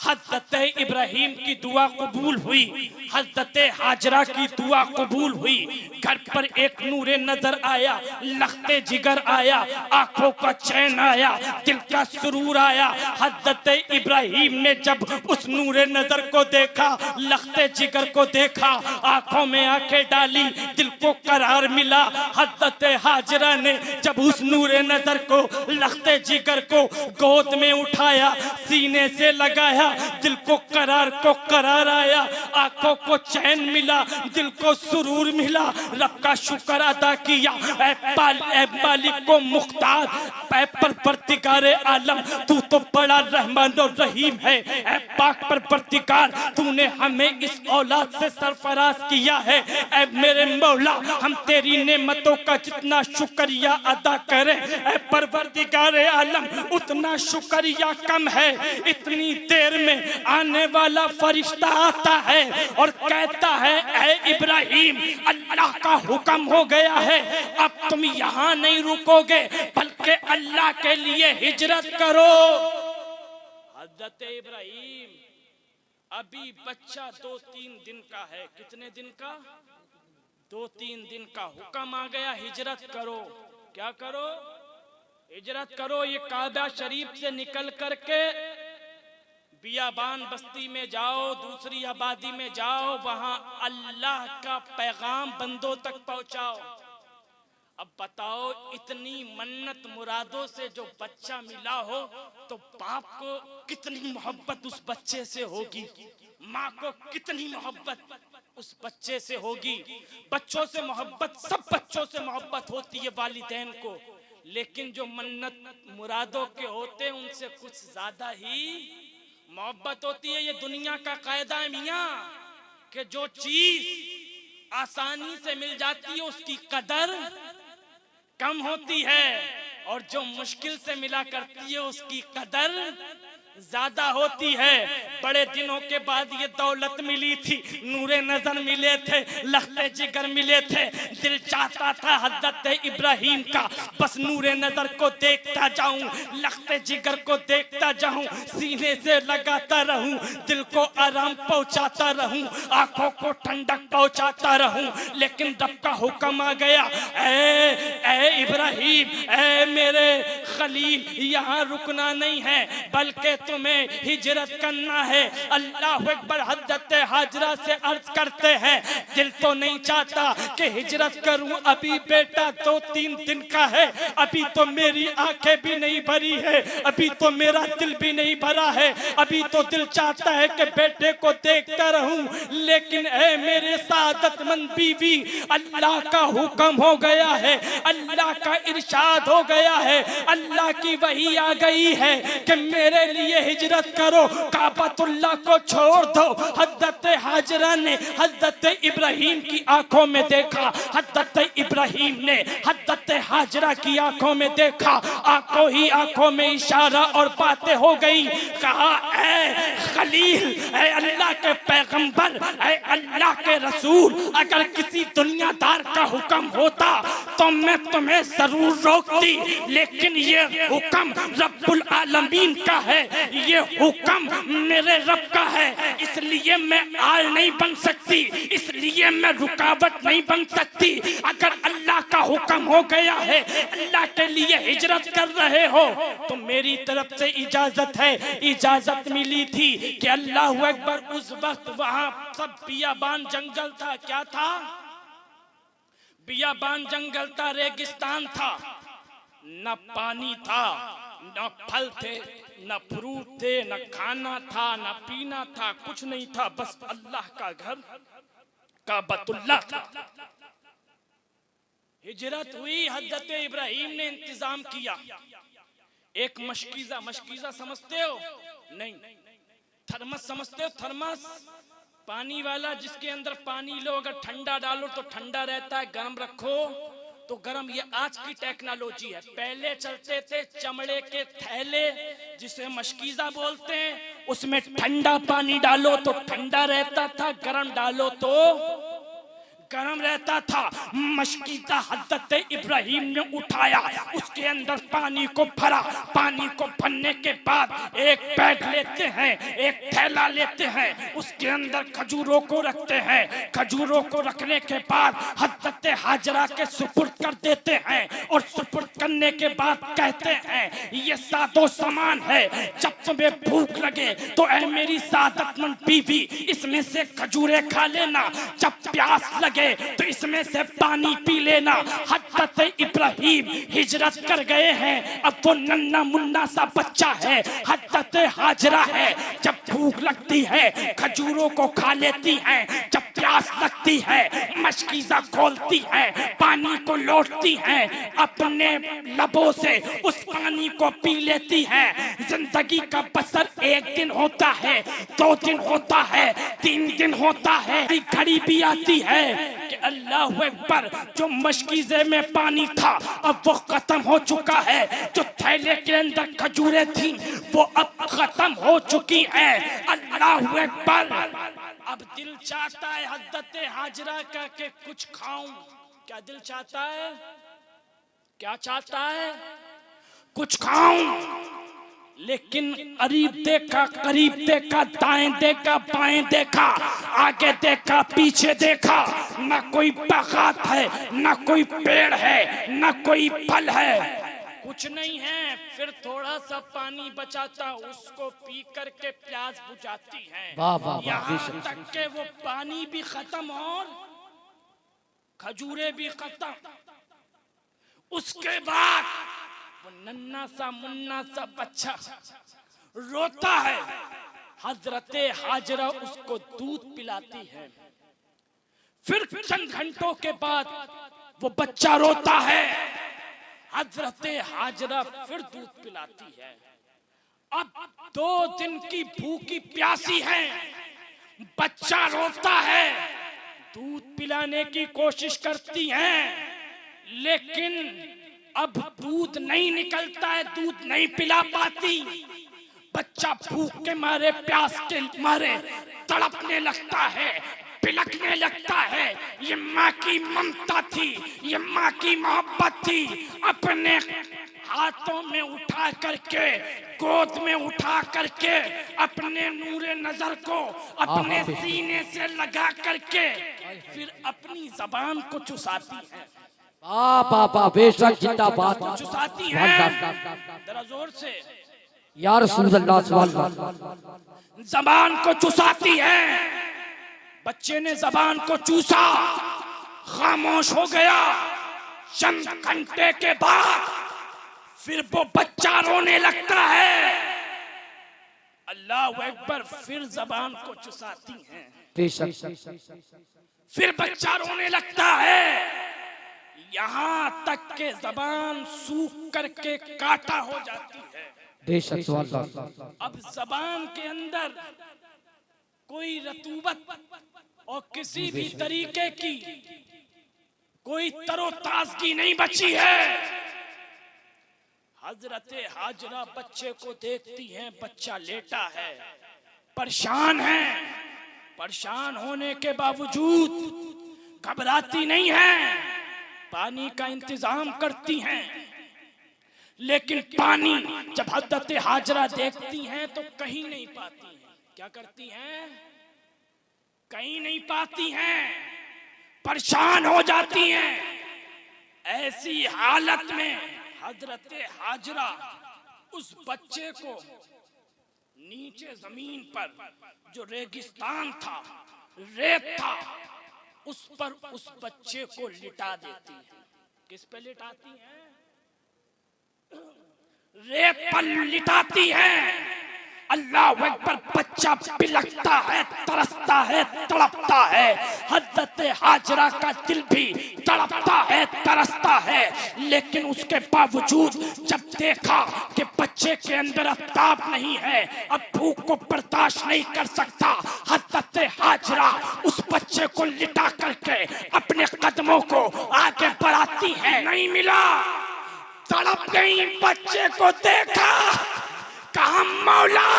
हज़रत इब्राहिम की दुआ कबूल हुई, हज़रत हाजरा की दुआ कबूल हुई। घर पर एक नूरे नजर आया, लखते जिगर आया, आंखों का चैन आया, दिल का सुरूर आया। हज़रत इब्राहिम ने जब उस नूरे नजर को देखा, लखते जिगर को देखा, आंखों में आंखें डाली, दिल को करार मिला। हज़रत हाजरा ने जब उस नूरे नजर को, लखते जिगर को गोद में उठाया, सीने से लगाया, दिल को करार आया, आंखों को चैन मिला, दिल को सुरूर मिला। रब का शुक्र अदा किया, ऐ मालिक को मुख्तार, ऐ परवरदिगारे आलम, तू तो बड़ा रहमान और रहीम है। ऐ पाक परवरदिगार, तूने हमें इस औलाद से सरफराज किया है। ऐ मेरे मौला, हम तेरी नेमतों का जितना शुक्रिया अदा करें, ऐ परवरदिगारे आलम, उतना शुक्रिया कम है। इतनी देर में आने वाला फरिश्ता आता है और कहता है, ऐ इब्राहिम, अल्लाह का हुक्म हो गया है, अब तुम यहाँ नहीं रुकोगे बल्कि अल्लाह के लिए हिजरत करो। हज़रत इब्राहिम, अभी बच्चा 2-3 दिन का है। कितने दिन का? 2-3 दिन का। हुक्म आ गया, हिजरत करो। क्या करो? हिजरत करो। ये काबा शरीफ से निकल करके बियाबान बस्ती में जाओ, दूसरी आबादी में जाओ, वहां अल्लाह का पैगाम बंदों तक पहुंचाओ। अब बताओ, इतनी मन्नत मुरादों से जो बच्चा मिला हो तो बाप को कितनी मोहब्बत उस बच्चे से होगी, माँ को कितनी मोहब्बत उस बच्चे से होगी। बच्चों से मोहब्बत, सब बच्चों से मोहब्बत होती है वालिदैन को, लेकिन जो मन्नत मुरादों के होते हैं उनसे कुछ ज्यादा ही मोहब्बत होती है। ये दुनिया का कायदा है मियाँ, कि जो चीज आसानी से मिल जाती है उसकी कदर कम होती है, और जो मुश्किल से मिला करती है उसकी कदर ज्यादा होती है। बड़े दिनों के बाद ये दौलत मिली थी, नूरे नजर मिले थे, लखते जिगर मिले थे। दिल चाहता था हज़रत इब्राहिम का बस नूरे नजर को देखता जाऊं, लखते जिगर को देखता जाऊं, सीने से लगाता रहूं, दिल को आराम पहुंचाता रहूं, आंखों को ठंडक पहुंचाता रहूं। लेकिन रब का हुक्म आ गया, ऐ इब्राहिम, ऐ मेरे खलील, यहाँ रुकना नहीं है बल्कि तुम्हें हिजरत करना है। अल्लाह अकबर। हज़रत हाजरा से अर्ज करते हैं, दिल तो नहीं चाहता कि हिजरत करूं, अभी बेटा 2-3 दिन का है, अभी तो मेरी आंखें भी नहीं भरी है, अभी तो मेरा दिल भी नहीं भरा है, अभी तो दिल चाहता है कि बेटे को देखता रहूं। लेकिन ऐ मेरे सादतमंद बीवी, अल्लाह का हुक्म हो गया है, अल्लाह का इरशाद हो गया है, अल्लाह की वही आ गई है कि मेरे लिए हिजरत करो, काबतुल्लाह को छोड़ दो। हज़रत हाजरा ने हज़रत इब्राहिम की आंखों में देखा, हज़रत इब्राहिम ने हज़रत हाजरा की आंखों में देखा, आंखों ही आंखों में इशारा और बातें हो गई। कहा, ऐ खलील, ऐ अल्लाह के पैगंबर, ऐ अल्लाह के रसूल, अगर किसी दुनियादार का हुक्म होता तो मैं तुम्हें जरूर रोकती, लेकिन ये हुक्म रब्बुल आलमीन का है, ये हुक्म मेरे रब का है, इसलिए मैं आल नहीं बन सकती, इसलिए मैं रुकावट नहीं बन सकती। अगर अल्लाह का हुक्म हो गया है, अल्लाह के लिए हिजरत कर रहे हो तो मेरी तरफ से इजाजत है। इजाजत मिली थी कि अल्लाह अकबर। उस वक्त वहां सब बियाबान जंगल था। क्या था? बियाबान जंगल था, रेगिस्तान था, न पानी था, न फल थे, न फ्रूट थे, न खाना था, न पीना था, कुछ नहीं था, बस अल्लाह का घर काबतुल्लाह था। हिजरत हुई, हज़रत इब्राहिम ने इंतजाम किया। एक मशकीज़ा, मशकीज़ा समझते हो? नहीं। थर्मस समझते हो? थर्मस, पानी वाला, जिसके अंदर पानी लो, अगर ठंडा डालो तो ठंडा रहता है, गर्म रखो तो गर्म। ये आज की टेक्नोलॉजी है। पहले चलते थे चमड़े के थैले, जिसे मशकीज़ा बोलते हैं, उसमें ठंडा पानी डालो तो ठंडा रहता था, गर्म डालो तो गर्म रहता था। मशकीज़ा हज़रत इब्राहिम ने उठाया, उसके अंदर पानी को भरा। पानी को भरने के बाद एक बैग लेते हैं, एक थैला लेते हैं, उसके अंदर खजूरों को रखते हैं। खजूरों को रखने के बाद हज़रत हाजरा के सुपुर्द कर देते हैं, और सुपुर्द करने के बाद कहते हैं, ये सादो सामान है, जब तुम्हें भूख लगे तो ऐ मेरी सादतमंद बीवी, इसमें से खजूरें खा लेना, जब प्यास लगे तो इसमें से पानी पी लेना। हज़रत इब्राहिम हिजरत कर गए हैं, अब वो नन्ना मुन्ना सा बच्चा है, हज़रत हाजरा है। जब भूख लगती है खजूरों को खा लेती हैं, जब प्यास लगती है मशकीज़ा खोलती है, पानी को लौटती हैं, अपने लबों से उस पानी को पी लेती हैं। जिंदगी का बसर 1 दिन होता है, 2 दिन होता है, 3 दिन होता है। घड़ी भी आती है कि अल्लाह अकबर, जो मशकीज़े में पानी था अब वो खत्म हो चुका है, जो थैले के अंदर खजूरें थी वो अब खत्म हो चुकी है। अल्लाह अकबर। अब दिल चाहता है हज़रत हाजरा का कि कुछ खाऊं। क्या दिल चाहता है? क्या चाहता है? कुछ खाऊं। लेकिन करीब देखा, करीब देखा, दाएं देखा, बाएं देखा, आगे देखा, पीछे देखा, न कोई बागात है, न कोई पेड़ है, न कोई फल है, कुछ नहीं है। फिर थोड़ा सा पानी बचाता, उसको पी करके प्यास बुझाती है। यहाँ तक के वो पानी भी खत्म और खजूरें भी खत्म। उसके बाद वो नन्ना सा मुन्ना सा बच्चा रोता है, हजरत हाजरा उसको दूध पिलाती है। फिर चंद घंटों के बाद वो बच्चा रोता है, हजरत हाजरा फिर दूध पिलाती है। अब 2 दिन की भूखी प्यासी है, बच्चा रोता है, दूध पिलाने की कोशिश करती हैं, लेकिन अब दूध नहीं निकलता है, दूध नहीं पिला पाती। बच्चा भूख के मारे, प्यास के मारे तड़पने लगता है, बिलखने लगता है। ये माँ की ममता थी, ये माँ की मोहब्बत थी। अपने हाथों में उठा करके, गोद में उठा करके, अपने नूरे नजर को अपने सीने से लगा करके फिर अपनी जबान को चुसाती है। बेशक जिंदाबाद। चुसाती है, जरा जोर से या रसूल अल्लाह सल्लल्लाहु अलैहि वसल्लम। जबान को चुसाती है। बच्चे ने जबान को चूसा, खामोश हो गया। चंद घंटे के बाद फिर वो बच्चा रोने लगता है। अल्लाह अकबर। फिर जबान को चुसाती हैं, फिर बच्चा रोने लगता है, यहाँ तक के जबान सूख करके काटा हो जाती है। अब जबान के अंदर कोई रतूबत और किसी भी तरीके की कोई तरोताजगी नहीं बची है। हजरत हाजरा बच्चे को देखती हैं, बच्चा लेटा है, परेशान है। परेशान होने के बावजूद घबराती नहीं है, पानी का इंतजाम करती हैं। लेकिन पानी जब हजरत हाजरा देखती हैं तो कहीं नहीं पाती हैं। क्या करती हैं? कहीं नहीं पाती हैं, परेशान हो जाती हैं। ऐसी हालत में हजरत हाजरा उस बच्चे को नीचे जमीन पर, जो रेगिस्तान था, रेत था, उस पर उस बच्चे को लिटा देती है। किस पे लिटाती हैं? रेत पर लिटाती हैं। अल्लाह अकबर। बच्चा बिलखता है, तरसता है, तड़पता है। हज़रत हाजरा का दिल भी तड़पता है, तरसता है। लेकिन उसके बावजूद जब देखा कि बच्चे के अंदर अब ताप नहीं है, अब भूख को बर्दाश्त नहीं कर सकता, हज़रत हाजरा उस बच्चे को लिटा करके अपने कदमों को आगे बढ़ाती है। नहीं मिला, तड़प गई। बच्चे को देखा, कहा मौला,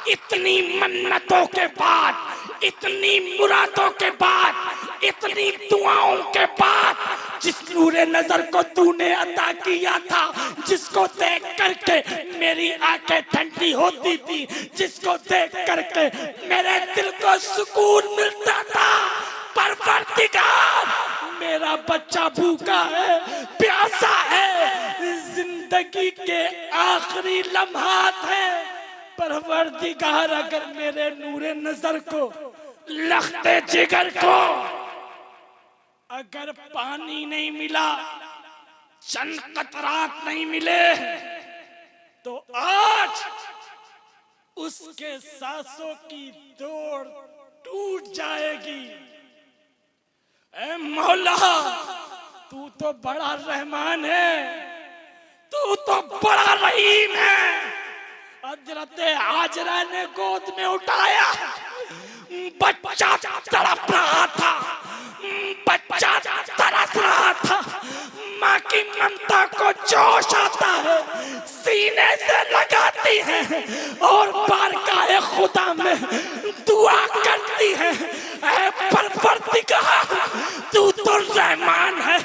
इतनी मन्नतों के बाद, इतनी मुरादों के बाद, इतनी दुआओं के बाद, जिस नूरे नजर को तूने अता किया था, जिसको देख करके मेरी आंखें ठंडी होती थी, जिसको देख करके मेरे दिल को सुकून मिलता था, परवरदिगार, मेरा बच्चा भूखा है, प्यासा है, जिंदगी के आखिरी लम्हात है। परवरदिगार, अगर मेरे नूरे नजर को, लख्ते जिगर को अगर पानी नहीं मिला, चंद कतरात नहीं मिले, तो आज उसके सांसों की दौड़ टूट जाएगी। ऐ मौला, तू तो बड़ा रहमान है, तू तो बड़ा रहीम है। हज़रत हाजरा ने गोद में उठाया, बच्चा तड़प रहा था, बच्चा सीने से लगाती हैं और बारगाह खुदा में दुआ करती हैं, ऐ परवरदिगार तू तो रहमान है,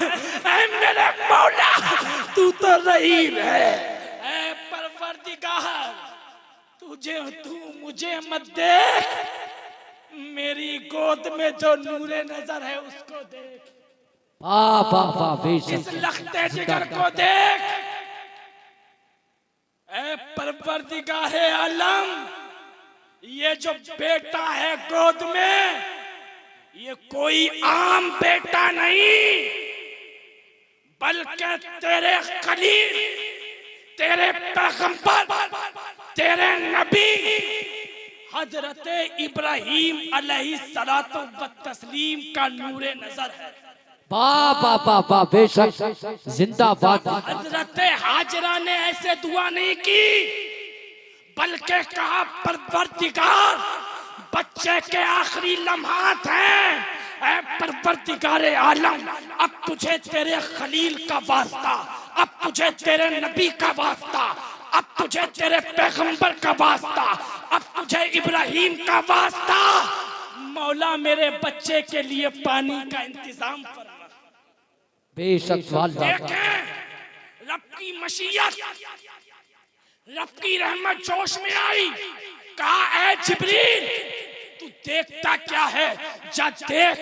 ऐ मेरे मौला तू तो रहीम है। ऐ परवरदिगार तू मुझे मत देख, मेरी गोद में जो नूरे नजर है उसको देख, वाह वाह वाह बेशक, इस लखते जिगर को देख। ऐ परवरदिगार आलम, ये जो बेटा है गोद में, ये कोई आम बेटा नहीं, बल्कि तेरे खलील, तेरे पैगंबर, तेरे नबी हजरत इब्राहीम अलैहिस्सलातु वत्तस्लीम का नूरे नजर है। वाह वाह वाह वाह बेशक, जिंदाबाद। हजरत हाजरा ने ऐसे दुआ नहीं की, बल्कि कहा परवरदिगार बच्चे के आखिरी लम्हात हैं, ऐ परवरदिगार आलम अब तुझे तेरे खलील का वास्ता, अब तुझे तेरे नबी का वास्ता, अब तुझे तेरे पैगंबर का वास्ता, अब तुझे इब्राहीम का वास्ता, मौला मेरे बच्चे के लिए पानी का इंतजाम फरमा। बेशक देखें रब की मशीयत, रब की रहमत जोश में आई, कहा ऐ जिब्रील तू देखता क्या है, जा देख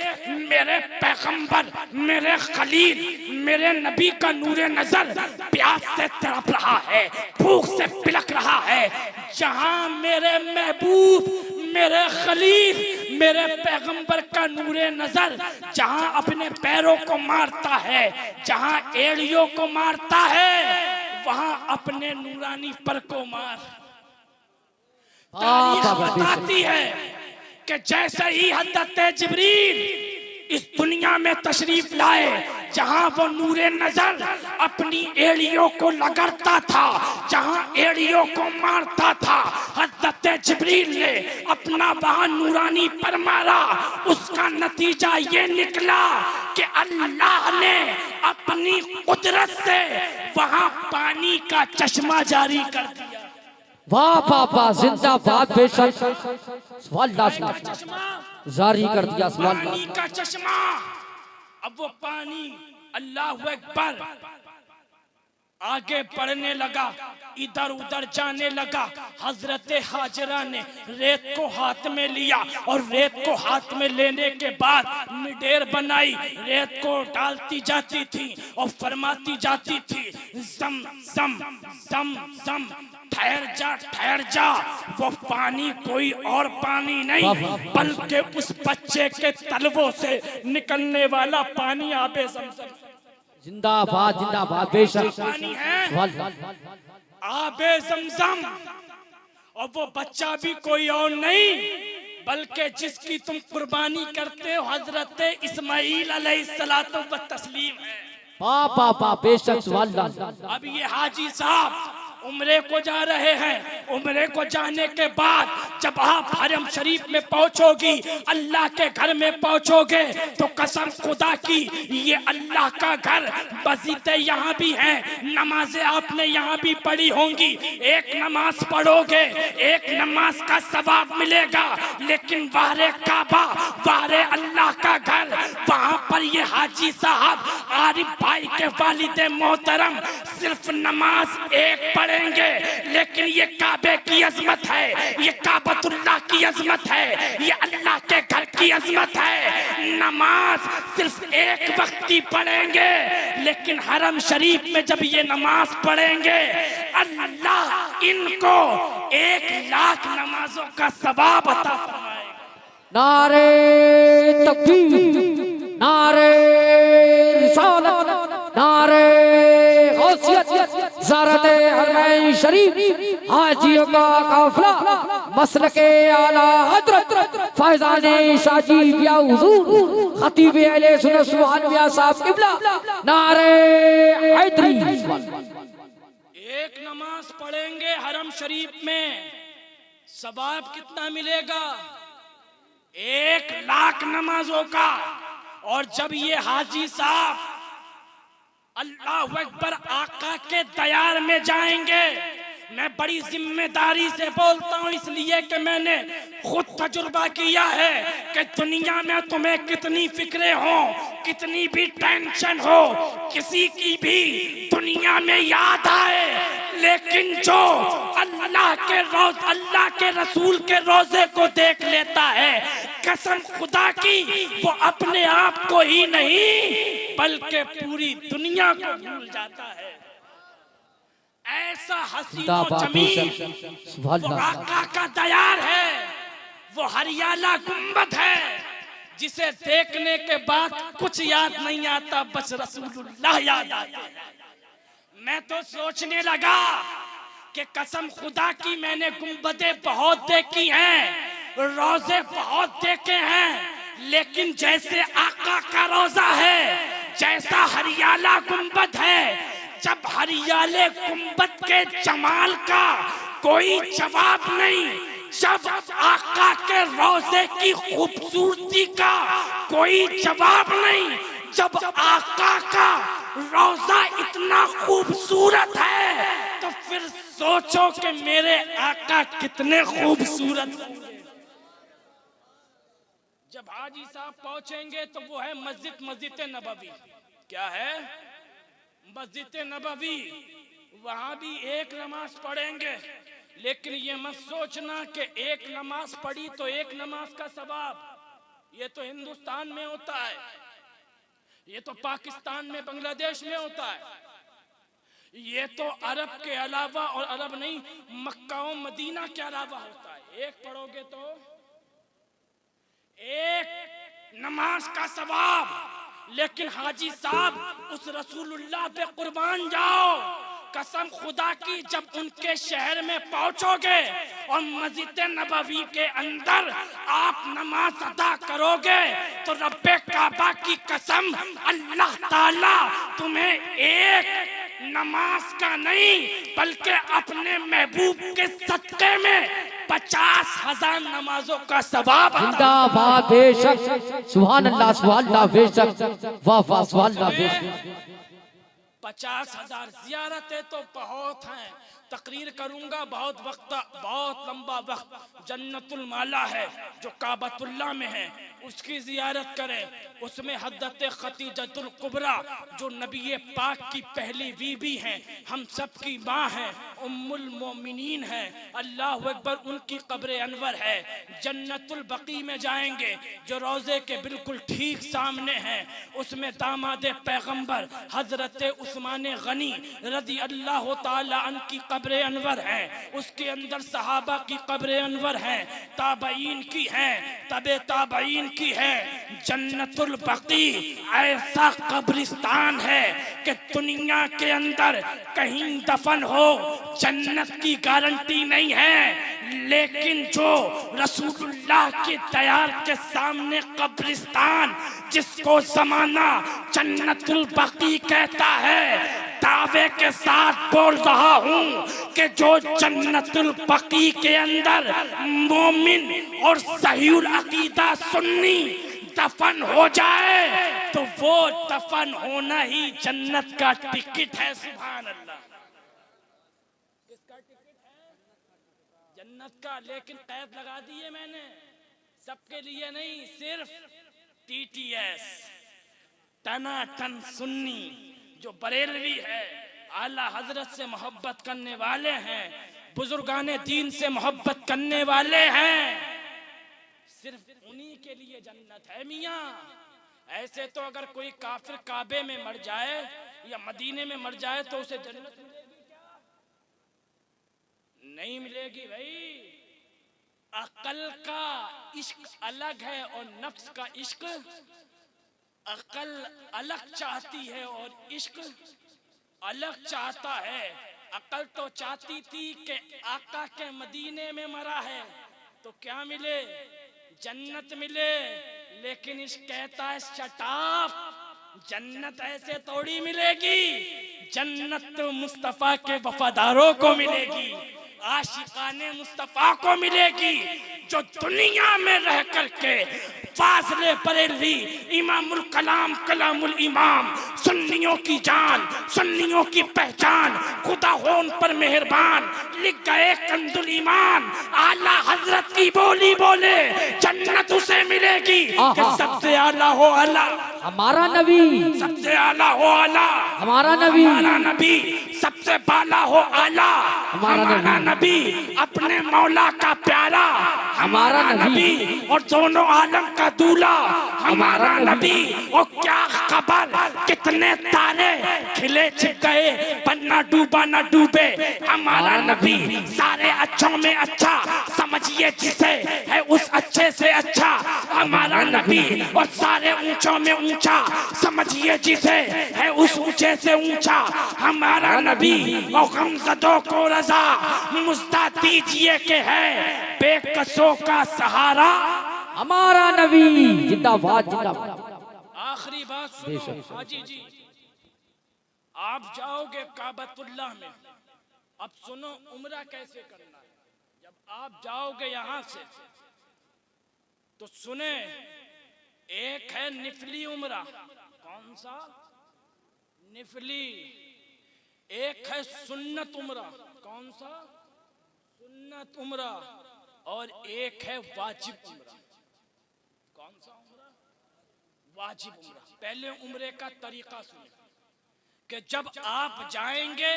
मेरे पैगंबर, मेरे खलील, मेरे नबी का नूरे नजर प्यास से तड़प रहा है, भूख से पिलक रहा है। जहां मेरे महबूब, मेरे खलील, मेरे पैगंबर का नूरे नजर जहां अपने पैरों को मारता है, जहां एड़ियों को मारता है, वहां अपने नूरानी पर को मार। तारीख बताती है कि जैसे ही हज़रत जिब्रील इस दुनिया में तशरीफ लाए, जहां वो नूरे नजर अपनी एड़ियों को लगड़ता था, जहां एड़ियों को मारता था, हज़रत जिब्रील ने अपना वहां नूरानी पर मारा। उसका नतीजा ये निकला कि अल्लाह ने अपनी कुदरत से वहां पानी का चश्मा जारी कर दिया। वाह वाह वाह, जिंदाबाद बेशक, चश्मा जारी कर दिया पानी का चश्मा। अब वो पानी अल्लाह अकबर आगे बढ़ने लगा, इधर उधर जाने लगा। हजरत हाजरा ने रेत को हाथ में लिया और रेत को हाथ में लेने के बाद निडेर बनाई, रेत को डालती जाती थी और फरमाती जाती थी जम जम जम जम, ठहर जा। वो पानी कोई और पानी नहीं, बल्कि उस बच्चे के तलवों से निकलने वाला पानी आबे ज़मज़म। जिंदाबाद जिंदाबाद बेशक, पानी है आबे ज़मज़म। और वो बच्चा भी कोई और नहीं, बल्कि जिसकी तुम कुर्बानी करते हो हजरत इस्माईल अलैहिस्सलातु वत्तस्लीम है। पापा पा बेशक सुभान। अब ये हाजी साहब उम्रे को जा रहे हैं। उम्रे को जाने के बाद जब आप हरम शरीफ में पहुंचोगी, अल्लाह के घर में पहुंचोगे, तो कसम खुदा की ये अल्लाह का घर, मस्जिदें यहाँ भी हैं, नमाजें आपने यहाँ भी पढ़ी होंगी। एक नमाज पढ़ोगे, एक नमाज का सवाब मिलेगा, लेकिन वारे काबा, वारे अल्लाह का घर, वहाँ पर ये हाजी साहब आरिफ भाई के वालिद मोहतरम सिर्फ नमाज एक पढ़ेंगे, लेकिन ये काबे की अजमत है, ये काबतुल्लाह की अजमत है, ये अल्लाह के घर की अजमत है। नमाज सिर्फ एक वक्त की पढ़ेंगे, लेकिन हरम शरीफ में जब ये नमाज पढ़ेंगे, अल्लाह इनको 1,00,000 नमाजों का सवाब अता फरमाएगा। नारे तकबीर, नारे रिसालत, नारे गौसियत, ज़ारते हरमैन शरीफ, हाजियों का काफिला, मसलके आला हजरत फैज़ाने शाजी या हुजूर खतीब अहले सुन्नत सुभान मियां साहब किबला, नारे हैदरी। एक नमाज पढ़ेंगे हरम शरीफ में, सवाब कितना मिलेगा? 1,00,000 नमाजों का। और जब ये हाजी साहब अल्लाह अकबर आका के दयार में जाएंगे, मैं बड़ी जिम्मेदारी से बोलता हूँ, इसलिए कि मैंने खुद तजुर्बा किया है कि दुनिया में तुम्हें कितनी फिक्रें हो, कितनी भी टेंशन हो, किसी की भी दुनिया में याद आए, लेकिन जो अल्लाह के रसूल के रोजे को देख लेता है, कसम खुदा की, वो अपने आप को ही नहीं बल्कि पूरी दुनिया को भूल जाता है। ऐसा हसीन और जमील वो आका का दयार है, वो हरियाला गुंबद है जिसे देखने के बाद कुछ याद नहीं आता, बस रसूलुल्लाह याद आता है। मैं तो सोचने लगा कि कसम खुदा की, मैंने गुंबदें बहुत देखी हैं, रोजे बहुत देखे हैं, लेकिन जैसे आका का रोजा है, जैसा हरियाला गुंबद है, जब हरियाले गुंबद के जमाल का कोई जवाब नहीं, जब आका के रोजे की खूबसूरती का कोई जवाब नहीं, जब आका का रोजा इतना खूबसूरत है, तो फिर सोचो कि मेरे आका कितने खूबसूरत होंगे। जब हाजी साहब पहुंचेंगे तो वो है मस्जिद नबवी। क्या है? मस्जिद नबवी। वहां भी एक नमाज पढ़ेंगे, लेकिन ये मत सोचना कि एक नमाज पढ़ी तो एक नमाज का सवाब। ये तो हिंदुस्तान में होता है, ये तो पाकिस्तान में, बांग्लादेश में होता है, ये तो अरब के अलावा, और अरब नहीं, मक्का और मदीना के अलावा होता है। एक पढ़ोगे तो एक नमाज का सवाब, लेकिन हाजी साहब उस रसूलुल्लाह पे कुर्बान जाओ, कसम खुदा की, जब उनके शहर में पहुंचोगे और मस्जिद नबवी के अंदर आप नमाज अदा करोगे तो रब्बे काबा की कसम, अल्लाह ताला तुम्हें एक नमाज का नहीं बल्कि अपने महबूब के सदक़े में 50,000 नमाजों का सवाब। जिंदाबाद, बेशक, सुभान अल्लाह, सुभान अल्लाह, बेशक, वाह वाह, सुभान अल्लाह, बेशक। 50,000 ज़ियारतें तो बहुत हैं, तकरीर करूंगा बहुत लंबा वक्त। जन्नतुल माला है जो काबतुल्लाह में है, उसकी ज़ियारत करें। उसमें हज़रत खतीजतुल कुबरा जो नबी पाक की पहली बीवी हैं, हम सब की माँ हैं, उम्मुल मोमिनीन है, अल्लाह अकबर, उनकी कब्र अनवर है। जन्नतुल बकी में जाएंगे जो रोज़े के बिल्कुल ठीक सामने है, उसमें दामाद पैगंबर हजरत उस्मान गनी रज़ी अल्लाह ताला अन्हु की कब्र अनवर है। उसके अंदर सहाबा की कब्र अनवर है, ताबईन की है, तबे ताबईन की है। जन्नतुल बकी ऐसा कब्रिस्तान है कि दुनिया के अंदर कहीं दफन हो जन्नत की गारंटी नहीं है, लेकिन जो रसूलुल्लाह के दयार के सामने कब्रिस्तान, जिसको ज़माना जन्नतुल बकी कहता है, दावे के साथ बोल रहा हूँ कि जो जन्नतुल बकी के अंदर मोमिन और सहीउल अकीदा सुन्नी दफन हो जाए तो वो दफन होना ही जन्नत का टिकट है। सुभान अल्लाह, किसका टिकट है? जन्नत का। लेकिन कैद लगा दिए मैंने, सबके लिए नहीं, सिर्फ TTS, टनाटन सुन्नी, जो बरेलवी है, आला हजरत से मोहब्बत करने वाले हैं, बुजुर्गाने दीन से मोहब्बत करने वाले हैं, सिर्फ उन्हीं के लिए जन्नत है मियाँ। ऐसे तो अगर कोई काफिर काबे में मर जाए या मदीने में मर जाए तो उसे जन्नत मिलेगी क्या? नहीं मिलेगी भाई। अकल का इश्क अलग है और नफ्स का इश्क, अकल अलग चाहती है और इश्क अलग चाहता है। अकल तो चाहती थी कि आका के मदीने में मरा है तो क्या मिले? जन्नत मिले, लेकिन इश्क कहता है शटाफ, जन्नत ऐसे थोड़ी मिलेगी। जन्नत तो मुस्तफा के वफादारों को मिलेगी, आशिकाने मुस्तफा को मिलेगी, जो दुनिया में रह करके फाज़िले बरेलवी इमामुल कलाम कलामुल इमाम, सुन्नियों की जान, सुन्नियों की पहचान, खुदा हो उन पर मेहरबान, लिख गए कंजुल ईमान। आला हजरत की बोली बोले जन्नत उसे मिलेगी कि सबसे आला हो आला, हमारा नबी, सबसे आला हो आला, हमारा नबी, हमारा नबी, सबसे बाला हो आला, हमारा नबी, अपने मौला का प्यारा, हमारा नबी, और दोनों आलम का दूल्हा, हमारा नबी। और क्या खबर कितने तारे खिले छिप गए, पर ना डूबा ना डूबे हमारा नबी। सारे अच्छों में अच्छा समझिए जिसे, है उस अच्छे से अच्छा हमारा नबी, और सारे ऊंचों में ऊंचा समझिए जिसे, है उस ऊंचे से ऊंचा हमारा नबी। और गमज़दों को रज़ा मुस्ता दीजिए के है बेकसों का सहारा हमारा नबी। जिंदाबाद जिंदाबाद। आखिरी बात सुनो हाजी जी, आप जाओगे काबतुल्लाह में, अब सुनो उम्रा कैसे करना है। जब आप जाओगे यहां से तो सुने, एक है निफली उम्रा, कौन सा निफली, एक है सुन्नत उम्रा, कौन सा सुन्नत उम्रा, और एक है वाजिब उम्रा, कौन सा उम्रा वाजिब उम्रा। पहले उम्रे का तरीका सुने कि जब आप जाएंगे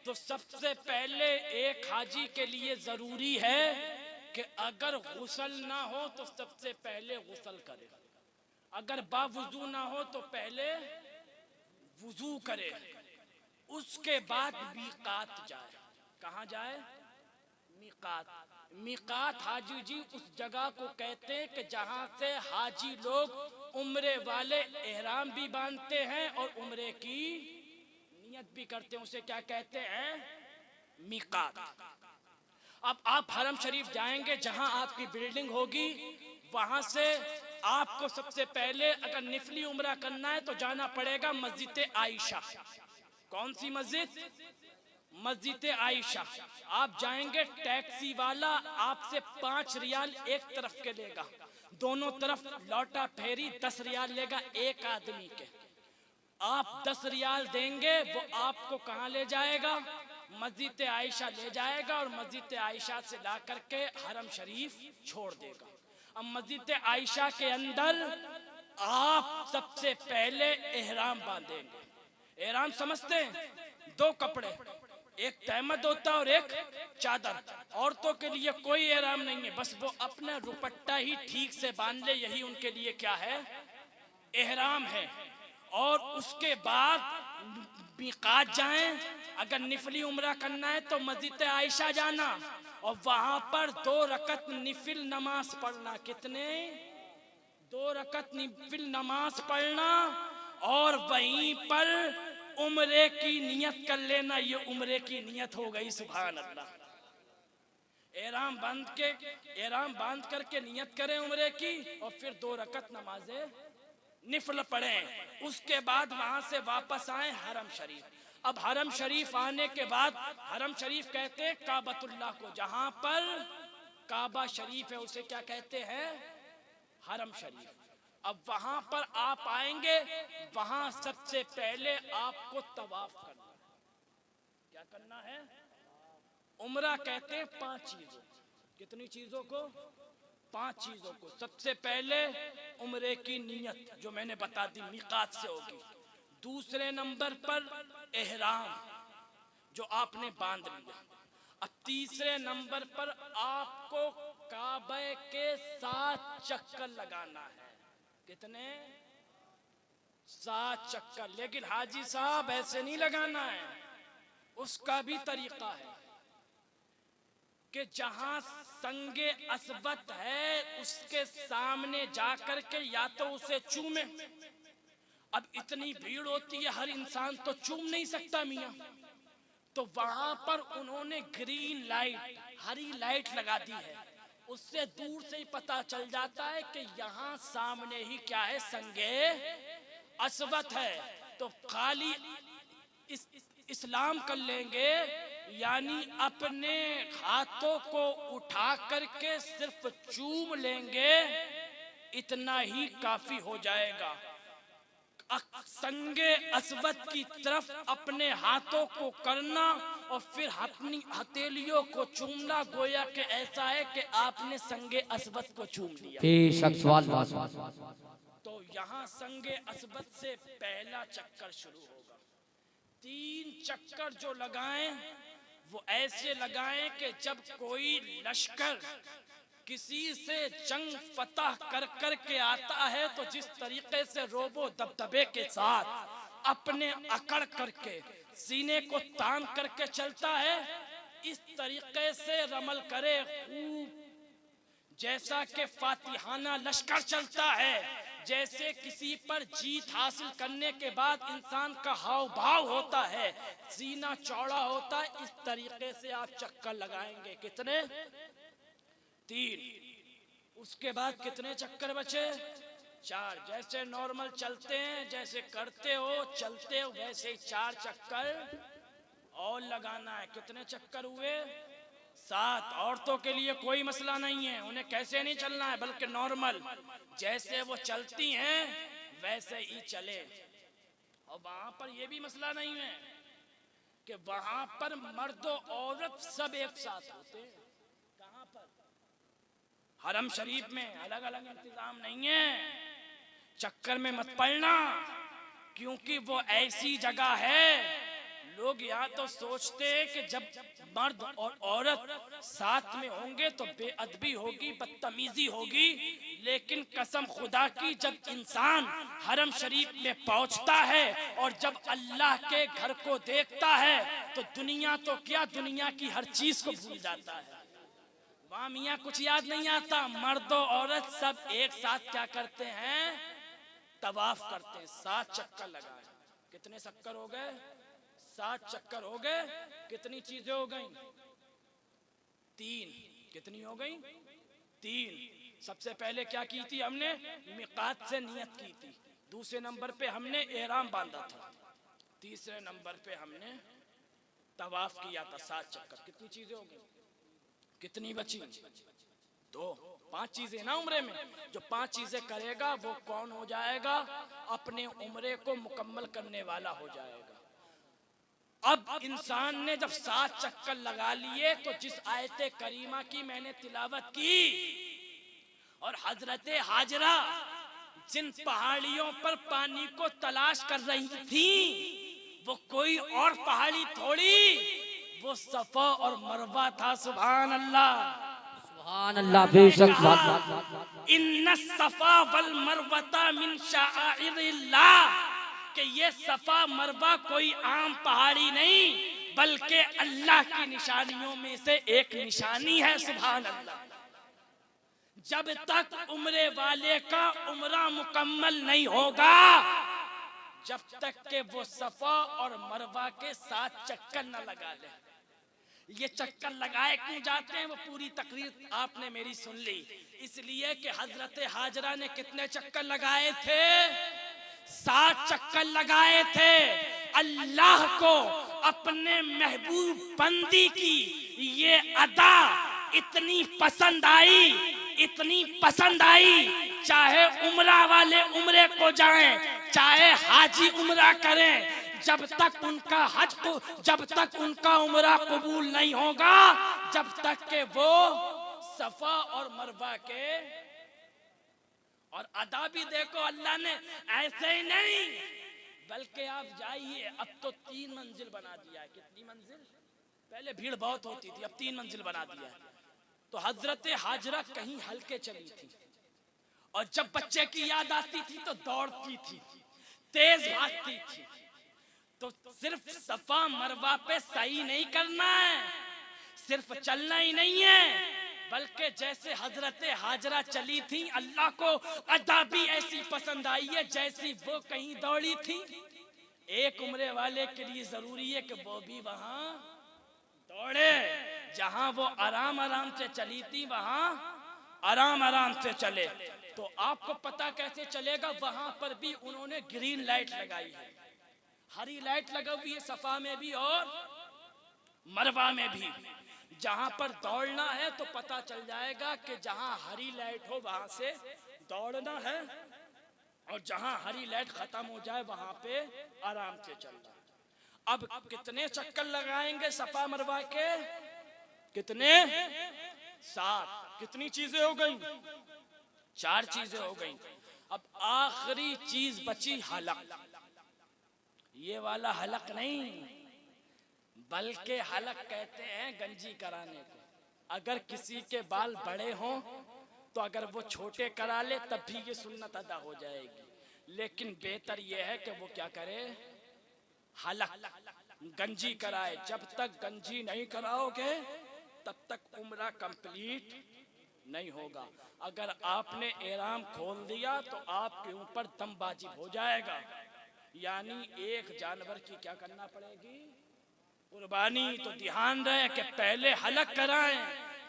तो सबसे पहले एक हाजी के लिए जरूरी है कि अगर गुस्ल ना हो तो सबसे पहले गुस्ल करे, अगर बावुजू ना हो तो पहले वुजू करे, उसके बाद मीकात जाए। कहाँ जाए? मीकात। मीकात हाजी जी उस जगह को कहते हैं कि जहां से हाजी लोग उम्रे वाले एहराम भी बांधते हैं और उम्रे की नियत भी करते हैं, उसे क्या कहते हैं? मीकात। अब आप हरम शरीफ जाएंगे, जहां आपकी बिल्डिंग होगी, वहां से आपको सबसे पहले अगर निफली उम्रा करना है तो जाना पड़ेगा मस्जिद आयशा। कौन सी मस्जिद? मस्जिद आयशा। आप जाएंगे, टैक्सी वाला आपसे 5 रियाल एक तरफ के लेगा, दोनों तरफ लौटा फेरी 10 रियाल लेगा एक आदमी के। आप 10 रियाल देंगे, वो आपको कहाँ ले जाएगा? मस्जिद आयशा ले जाएगा और मस्जिद आयशा से ला करके हरम शरीफ छोड़ देगा। अब मस्जिद आयशा के अंदर आप सबसे पहले एहराम बांधेंगे। एहराम समझते हैं? 2 कपड़े, एक तहमद होता है और एक चादर। औरतों के लिए कोई एहराम नहीं है, बस वो अपना दुपट्टा ही ठीक से बांध ले, यही उनके लिए क्या है? एहराम है। और उसके बाद मीकात जाएं। अगर निफली उम्रा करना है तो मस्जिद आयशा जाना और वहां पर 2 रकत निफिल नमाज पढ़ना। कितने? 2 रकत निफिल नमाज पढ़ना और वहीं पर उम्रे की नियत कर लेना। ये उम्रे की नियत हो गई। सुभान अल्लाह। एहराम बांध करके नियत करें उम्रे की और फिर 2 रकत नमाजे निफल पढ़ें। उसके बाद वहां से वापस आए हरम शरीफ। अब हरम शरीफ आने के बाद, हरम शरीफ कहते हैं काबतुल्लाह को, जहां पर काबा शरीफ है उसे क्या कहते हैं? हरम शरीफ। अब वहां पर आप आएंगे, वहां सबसे पहले आपको तवाफ करना है। क्या करना है? उम्रा कहते हैं 5 चीजों। कितनी चीजों को? 5 चीजों को। सबसे पहले उम्रे की नियत, जो मैंने बता दी, मीकात से होगी। दूसरे नंबर पर एहराम, जो आपने बांध लिया। अब तीसरे नंबर पर आपको काबे के 7 चक्कर लगाना है। कितने? 7 चक्कर। लेकिन हाजी साहब ऐसे नहीं लगाना है, उसका भी तरीका है कि जहां संगे असबत है उसके सामने जाकर के या तो उसे चूमे। अब इतनी भीड़ होती है, हर इंसान तो चूम नहीं सकता मियां, तो वहां पर उन्होंने ग्रीन लाइट, हरी लाइट लगा दी है। उससे दूर से ही पता चल जाता है कि यहाँ सामने ही क्या है? संगे असबत है। तो खाली इस्लाम कर लेंगे, यानी अपने हाथों को उठा करके सिर्फ चूम लेंगे इतना ही काफी हो जाएगा। संगे असवद की तरफ अपने हाथों को करना और फिर अपनी हथेलियों को चूमना, गोया कि ऐसा है कि आपने संगे असवद को चूम लिया। तो यहाँ संगे असवद से पहला चक्कर शुरू होगा। 3 चक्कर जो लगाएं वो ऐसे लगाएं कि जब कोई लश्कर किसी से जंग फतह कर कर के आता है तो जिस तरीके से रोबो दबदबे के साथ अपने अकड़ करके सीने को तान करके चलता है, इस तरीके से रमल करे खूब, जैसा कि फातिहाना लश्कर चलता है, जैसे किसी पर जीत हासिल करने के बाद इंसान का हाव भाव होता है, सीना चौड़ा होता है, इस तरीके से आप चक्कर लगाएंगे। कितने? 3। उसके बाद कितने चक्कर बचे? 4। जैसे नॉर्मल चलते हैं, जैसे करते हो चलते हो, वैसे 4 चक्कर और लगाना है। कितने चक्कर हुए? 7। औरतों के लिए कोई मसला नहीं है, उन्हें कैसे नहीं चलना है, बल्कि नॉर्मल जैसे वो चलती हैं वैसे ही चले। और वहां पर यह भी मसला नहीं है कि वहां पर मर्द और औरत सब एक साथ होते हैं। कहां पर? हरम शरीफ में अलग अलग इंतजाम नहीं है। चक्कर में मत पड़ना, क्योंकि वो ऐसी जगह है, लोग यहाँ तो सोचते हैं कि जब मर्द और औरत साथ में होंगे तो बेअदबी होगी, बदतमीजी होगी, लेकिन कसम खुदा की जब इंसान हरम शरीफ में पहुंचता है और जब अल्लाह के घर को देखता है तो दुनिया तो क्या, दुनिया की हर चीज को भूल जाता है। वहां मियाँ कुछ याद नहीं आता, मर्द और औरत सब एक साथ क्या करते हैं? तवाफ करते हैं। 7 चक्कर लगाए। कितने चक्कर हो गए? 7 चक्कर हो गए। कितनी चीजें हो गई? 3। कितनी हो गई? 3। सबसे पहले क्या की थी हमने? मिकात से नियत की थी। दूसरे नंबर पे हमने एहराम बांधा था। तीसरे नंबर पे हमने तवाफ किया था। 7 चक्कर। कितनी चीजें हो गई? कितनी बची? 2। 5 चीजें ना उम्रे में। जो 5 चीजें करेगा वो कौन हो जाएगा? अपने उम्रे को मुकम्मल करने वाला हो जाएगा। अब इंसान ने जब 7 चक्कर लगा लिए तो जिस आयत करीमा की मैंने तिलावत की और हजरत हाजरा जिन पहाड़ियों पर पानी को तलाश कर रही थी, वो कोई और पहाड़ी थोड़ी, वो सफा और मरवा था। सुभान अल्लाह, सुभान अल्लाह, बेशक। इन्ना सफा वल मरवता मिन शाइरिल्लाह, कि ये सफा मरवा कोई आम पहाड़ी नहीं बल्कि अल्लाह की निशानियों में से एक निशानी है। सुभान अल्लाह। जब तक उम्रे वाले का उम्रा मुकम्मल नहीं होगा, जब तक के वो सफा और मरवा के 7 चक्कर न लगा ले। ये चक्कर लगाए क्यों जाते हैं वो पूरी तकरीर आपने मेरी सुन ली। इसलिए कि हजरत हाजरा ने कितने चक्कर लगाए थे? 7 चक्कर लगाए थे। अल्लाह को अपने महबूब बंदी की ये अदा इतनी पसंद आई, इतनी पसंद आई, चाहे उम्रा वाले उम्रे को जाएं, चाहे हाजी उम्रा करें, जब तक उनका हज को, जब तक उनका उम्रा कबूल नहीं होगा, जब तक के वो सफा और मरवा के। और अदा भी देखो अल्लाह ने ऐसे ही नहीं, बल्कि आप जाइए, अब तो 3 मंजिल बना दिया है। कितनी मंजिल? पहले भीड़ बहुत होती थी, अब 3 मंजिल बना दिया है। तो हजरत हाजरा कहीं हल्के चली थी और जब बच्चे की याद आती थी तो दौड़ती थी, तेज भागती थी। तो सिर्फ सफा मरवा पे सही नहीं करना है, सिर्फ चलना ही नहीं है, बल्कि जैसे हजरत हाजरा चली थी, अल्लाह को अदा भी ऐसी पसंद आई है जैसी वो कहीं दौड़ी थी। एक उम्रे वाले के लिए जरूरी है कि वो भी वहां दौड़े, जहां वो आराम आराम से चली थी वहां आराम आराम से चले। तो आपको पता कैसे चलेगा? वहां पर भी उन्होंने ग्रीन लाइट लगाई है, हरी लाइट लगी हुई है, सफा में भी और मरवा में भी। जहां पर दौड़ना है तो पता चल जाएगा कि जहां हरी लाइट हो वहां से दौड़ना है, और जहां हरी लाइट खत्म हो जाए वहां पे आराम से चलना। अब कितने चक्कर लगाएंगे सफा मरवा के? कितने? 7। कितनी चीजें हो गई? 4 चीजें हो गई। अब आखिरी चीज बची हलक। ये वाला हलक नहीं, बल्कि हलक कहते हैं गंजी कराने को। अगर किसी के बाल बड़े हों तो अगर वो छोटे करा ले तब भी ये सुन्नत अदा हो जाएगी, लेकिन बेहतर ये है कि वो क्या करे? हलक, गंजी कराए। जब तक गंजी नहीं कराओगे तब तक उम्रा कंप्लीट नहीं होगा। अगर आपने एहराम खोल दिया तो आपके ऊपर दम वाजिब हो जाएगा, यानी एक जानवर की क्या करना पड़ेगी? कुर्बानी। तो ध्यान रहे कि पहले हलक कराएं,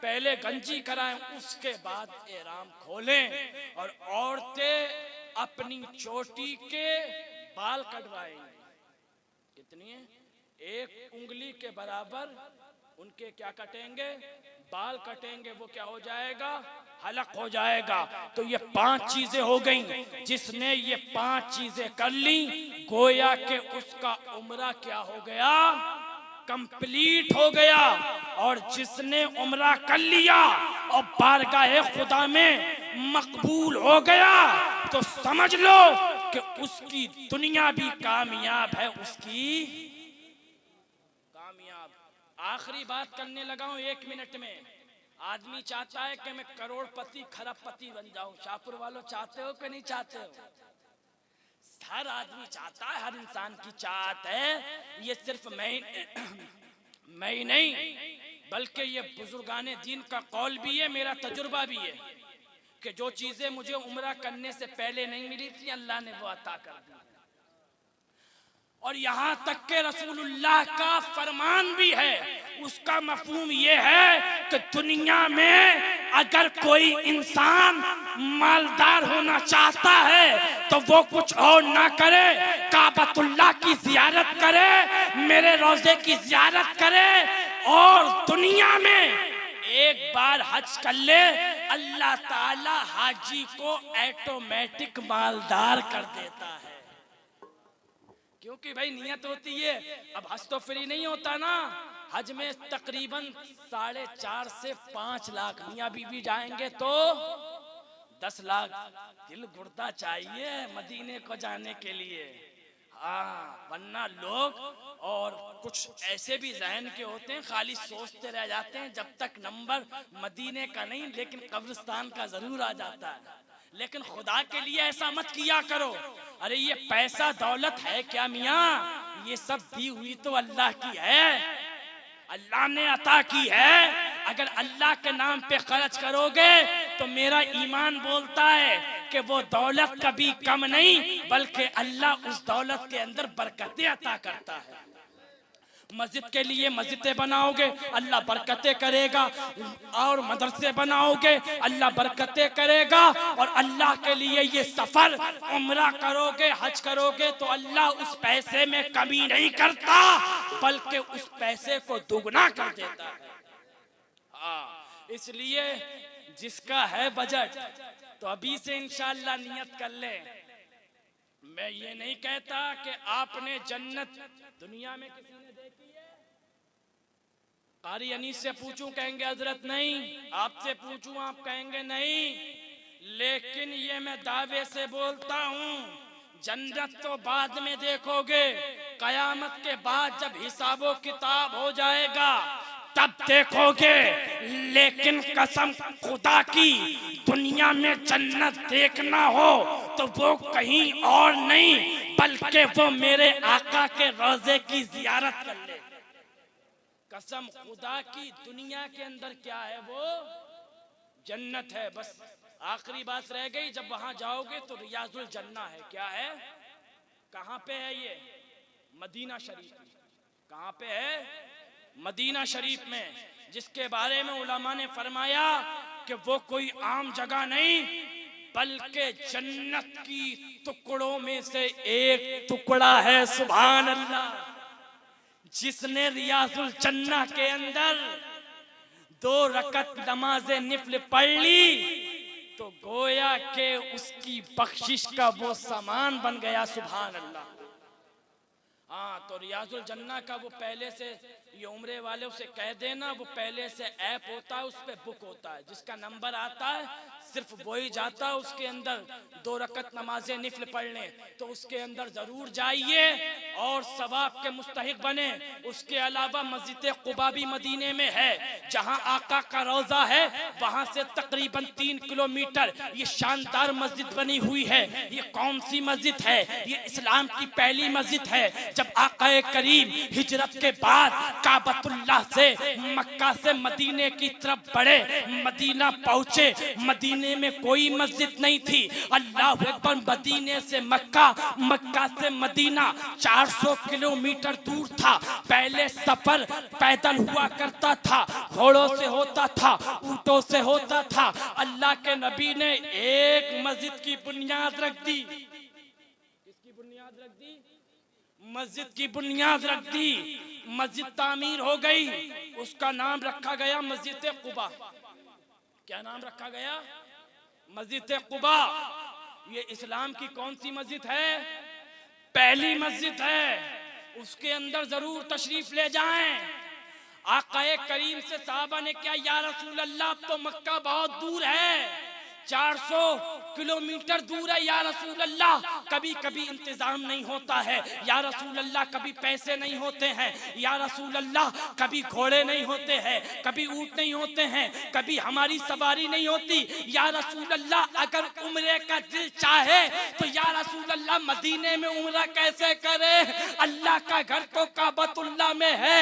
पहले गंजी कराएं, उसके बाद एहराम खोलें। और औरतें अपनी चोटी के बाल कटवाएंगी। कितनी है? 1 उंगली के बराबर उनके क्या कटेंगे? बाल कटेंगे। वो क्या हो जाएगा? हलक हो जाएगा। तो ये 5 चीजें हो गई। जिसने ये 5 चीजें कर ली, गोया के उसका उम्रा क्या हो गया? कंप्लीट हो गया। और जिसने उम्रा कर लिया और बारगाह खुदा में मकबूल हो गया, तो समझ लो कि उसकी दुनिया भी कामयाब है, उसकी कामयाब। आखिरी बात करने लगा हूं 1 मिनट में। आदमी चाहता है कि मैं करोड़पति खरबपति बन जाऊं। शाहपुर वालों चाहते हो कि नहीं चाहते हो? हर आदमी चाहता है, हर इंसान की चाहत है। ये सिर्फ मैं ही नहीं, बल्कि ये बुजुर्गाने दीन का कौल भी है, मेरा तजुर्बा भी है कि जो चीजें मुझे उम्रा करने से पहले नहीं मिली थी, अल्लाह ने वो अता कर दी। और यहाँ तक के रसूलुल्लाह का फरमान भी है। उसका मफहूम ये है कि दुनिया में अगर कोई इंसान मालदार होना चाहता है तो वो कुछ और ना करे, काबतुल्लाह की जियारत करे, मेरे रोजे की जियारत करे, और दुनिया में एक बार हज कर ले, अल्लाह ताला हाजी को ऑटोमेटिक मालदार कर देता है। क्योंकि भाई नियत होती है। अब हज तो फ्री नहीं होता ना। हज में तकरीबन 4.5 से 5 लाख मियाँ बीवी जाएंगे तो 10 लाख दिल गुर्दा चाहिए मदीने को जाने के लिए। हाँ, वरना लोग और कुछ ऐसे भी जहन के होते हैं, खाली सोचते रह जाते हैं, जब तक नंबर मदीने का नहीं लेकिन कब्रिस्तान का जरूर आ जाता है। लेकिन खुदा के लिए ऐसा मत किया करो। अरे ये पैसा दौलत है क्या मियाँ? ये सब दी हुई तो अल्लाह की है, अल्लाह ने अता की है। अगर अल्लाह के नाम पे खर्च करोगे तो मेरा ईमान बोलता है कि वो दौलत कभी कम नहीं, बल्कि अल्लाह उस दौलत के अंदर बरकतें अता करता है। मस्जिद के लिए मस्जिदें बनाओगे, अल्लाह बरकतें करेगा, और मदरसे बनाओगे, अल्लाह बरकतें करेगा। और अल्लाह के लिए ये सफर उम्रा करोगे, हज करोगे, तो अल्लाह उस पैसे में कमी नहीं करता, बल्कि उस पैसे को दुगना कर देता है। हाँ, इसलिए जिसका है बजट तो अभी से इंशाअल्लाह नियत कर ले। मैं ये नहीं कहता कि आपने जन्नत दुनिया में किसी ने देखी है। कारी अनीस से पूछूं, कहेंगे हजरत नहीं। आपसे पूछूं, आप कहेंगे नहीं। लेकिन ये मैं दावे से बोलता हूं, जन्नत तो बाद में देखोगे, कयामत के बाद जब हिसाबो किताब हो जाएगा तब देखोगे। लेकिन कसम खुदा की, दुनिया में जन्नत देखना हो तो वो कहीं और नहीं, बल्कि वो मेरे आका के रोजे की जियारत कर ले। कसम खुदा की, दुनिया के अंदर क्या है? वो जन्नत है। बस आखिरी बात रह गई, जब वहां जाओगे तो रियाजुल जन्ना है। क्या है? कहां पे है ये? मदीना शरीफ में। कहां पे है? मदीना शरीफ में, जिसके बारे में उलमा ने फरमाया कि वो कोई आम जगह नहीं, बल्कि जन्नत की टुकड़ों में से एक टुकड़ा है। सुभान अल्लाह। जिसने रियाजुल जन्ना के अंदर 2 रकत नमाज निफल पढ़ ली तो गोया के उसकी बख्शिश का वो सामान बन गया। सुभान अल्लाह। हाँ, तो रियाजुल जन्ना का वो पहले से, ये उम्रे वाले उसे कह देना, वो पहले से ऐप होता है, उस पे बुक होता है, जिसका नंबर आता है सिर्फ वो ही जाता है उसके अंदर 2 रकत नमाज निफल पढ़ने। तो उसके अंदर जरूर जाइए और सवाब के मुस्तहिक बने। उसके अलावा मस्जिद कुबा भी मदीने में है, जहां आका का रोजा है, वहां से तकरीबन 3 किलोमीटर ये शानदार मस्जिद बनी हुई है। ये कौन सी मस्जिद है? ये इस्लाम की पहली मस्जिद है। जब आका करीम हिजरत के बाद काबतुल्लाह से मक्का से मदीने की तरफ बढ़े, मदीना पहुंचे, मदीने में कोई मस्जिद नहीं थी। अल्लाह अकबर। मदीने से मक्का, मक्का से मदीना 400 किलोमीटर दूर था। पहले सफर पैदल हुआ करता था, घोड़ों से होता था, ऊंटों से होता था। अल्लाह के नबी ने एक मस्जिद की बुनियाद रख दी। किसकी बुनियाद रख दी? मस्जिद की बुनियाद रख दी। मस्जिद तामीर हो गई, उसका नाम रखा गया मस्जिद कुबा। क्या नाम रखा गया? मस्जिद कुबा। ये इस्लाम की कौन सी मस्जिद है? पहली मस्जिद है। उसके अंदर जरूर तशरीफ ले जाएं। आकाए करीम से साहबा ने क्या, या रसूल अल्लाह, तो मक्का बहुत दूर है, 400 किलोमीटर दूर है या रसूल अल्लाह। कभी कभी इंतजाम नहीं होता है या रसूल अल्लाह, कभी पैसे नहीं होते हैं या रसूल अल्लाह, कभी घोड़े नहीं होते हैं, कभी ऊंट नहीं होते हैं, कभी हमारी सवारी नहीं होती या रसूल अल्लाह। अगर उम्रे का दिल चाहे तो या रसूल अल्लाह मदीने में उम्रा कैसे करे? अल्लाह का घर तो काबतुल्लाह में है,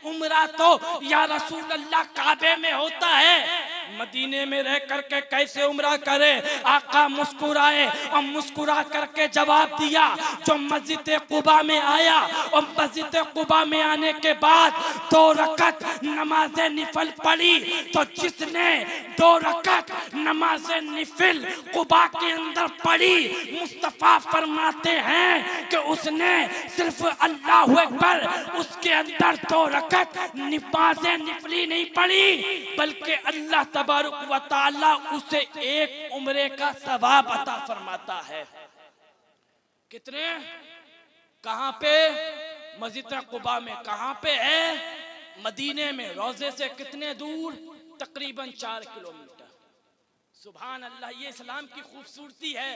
उम्रा तो या रसूल अल्लाह काबे में होता है। मदीने में रह करके कैसे उम्रा करे? आका मुस्कुराए और मुस्कुरा करके जवाब दिया। जो मस्जिद कुबा में आया और मस्जिद कुबा में आने के बाद 2 रकत नमाज निफल पढ़ी, तो जिसने 2 रकत नमाज निफल कुबा के अंदर पढ़ी, मुस्तफा फरमाते हैं कि उसने सिर्फ अल्लाह अकबर, उसके अंदर 2 रकत नमाज निफली नहीं पढ़ी, बल्कि अल्लाह तबारक व तआला उसे एक उम्रे का सवाब अता फरमाता है। कितने? कहां पे? मस्जिद कुबा में। कहां पे है? मदीने में। रोजे से कितने दूर? तकरीबन 4 किलोमीटर। सुभान अल्लाह। ये इस्लाम की खूबसूरती है।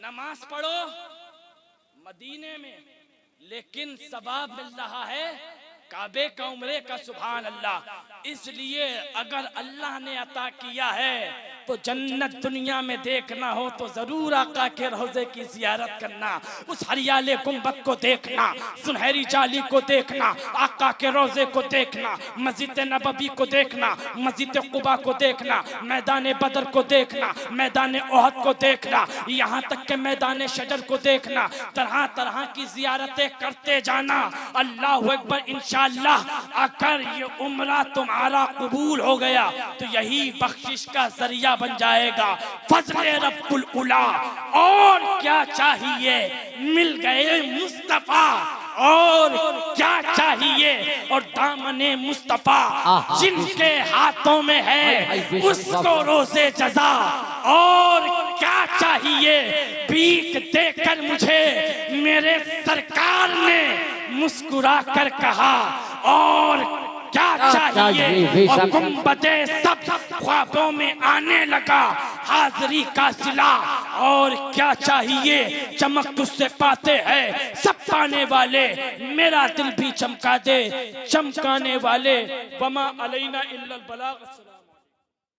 नमाज पढ़ो मदीने में, लेकिन सवाब मिल रहा है काबे का उम्रे का। सुभान अल्लाह। इसलिए अगर अल्लाह ने अता किया है तो जन्नत दुनिया में देखना हो तो जरूर आका के रोजे की जियारत करना, उस हरियाले गुंबद को देखना, सुनहरी जाली को देखना, आका के रोजे को देखना, मस्जिद नबवी को देखना, मस्जिद कुबा को देखना, मैदान बदर को देखना, मैदान ओहद को देखना, यहाँ तक के मैदान शजर को देखना। तरह तरह की जियारतें करते जाना। अल्लाह अकबर। इंशाअल्लाह अगर ये उम्रा तुम्हारा कबूल हो गया तो यही बख्शिश का जरिया बन जाएगा। फजले रब्बुल उला। और क्या चाहिए? मिल गए मुस्तफा। और क्या चाहिए? और दामने मुस्तफा जिनके हाथों में है उसको रोज़े जज़ा। और क्या चाहिए? भीख देकर मुझे मेरे सरकार ने मुस्कुरा कर कहा। और क्या चाहिए? और गुंबदे सब ख्वाबों में आने लगा, हाजिरी का सिला। और क्या चाहिए? चमक तुझसे पाते हैं सब पाने वाले, मेरा दिल भी चमका दे चमकाने वाले। वमा अलैना इल्लल बलाग।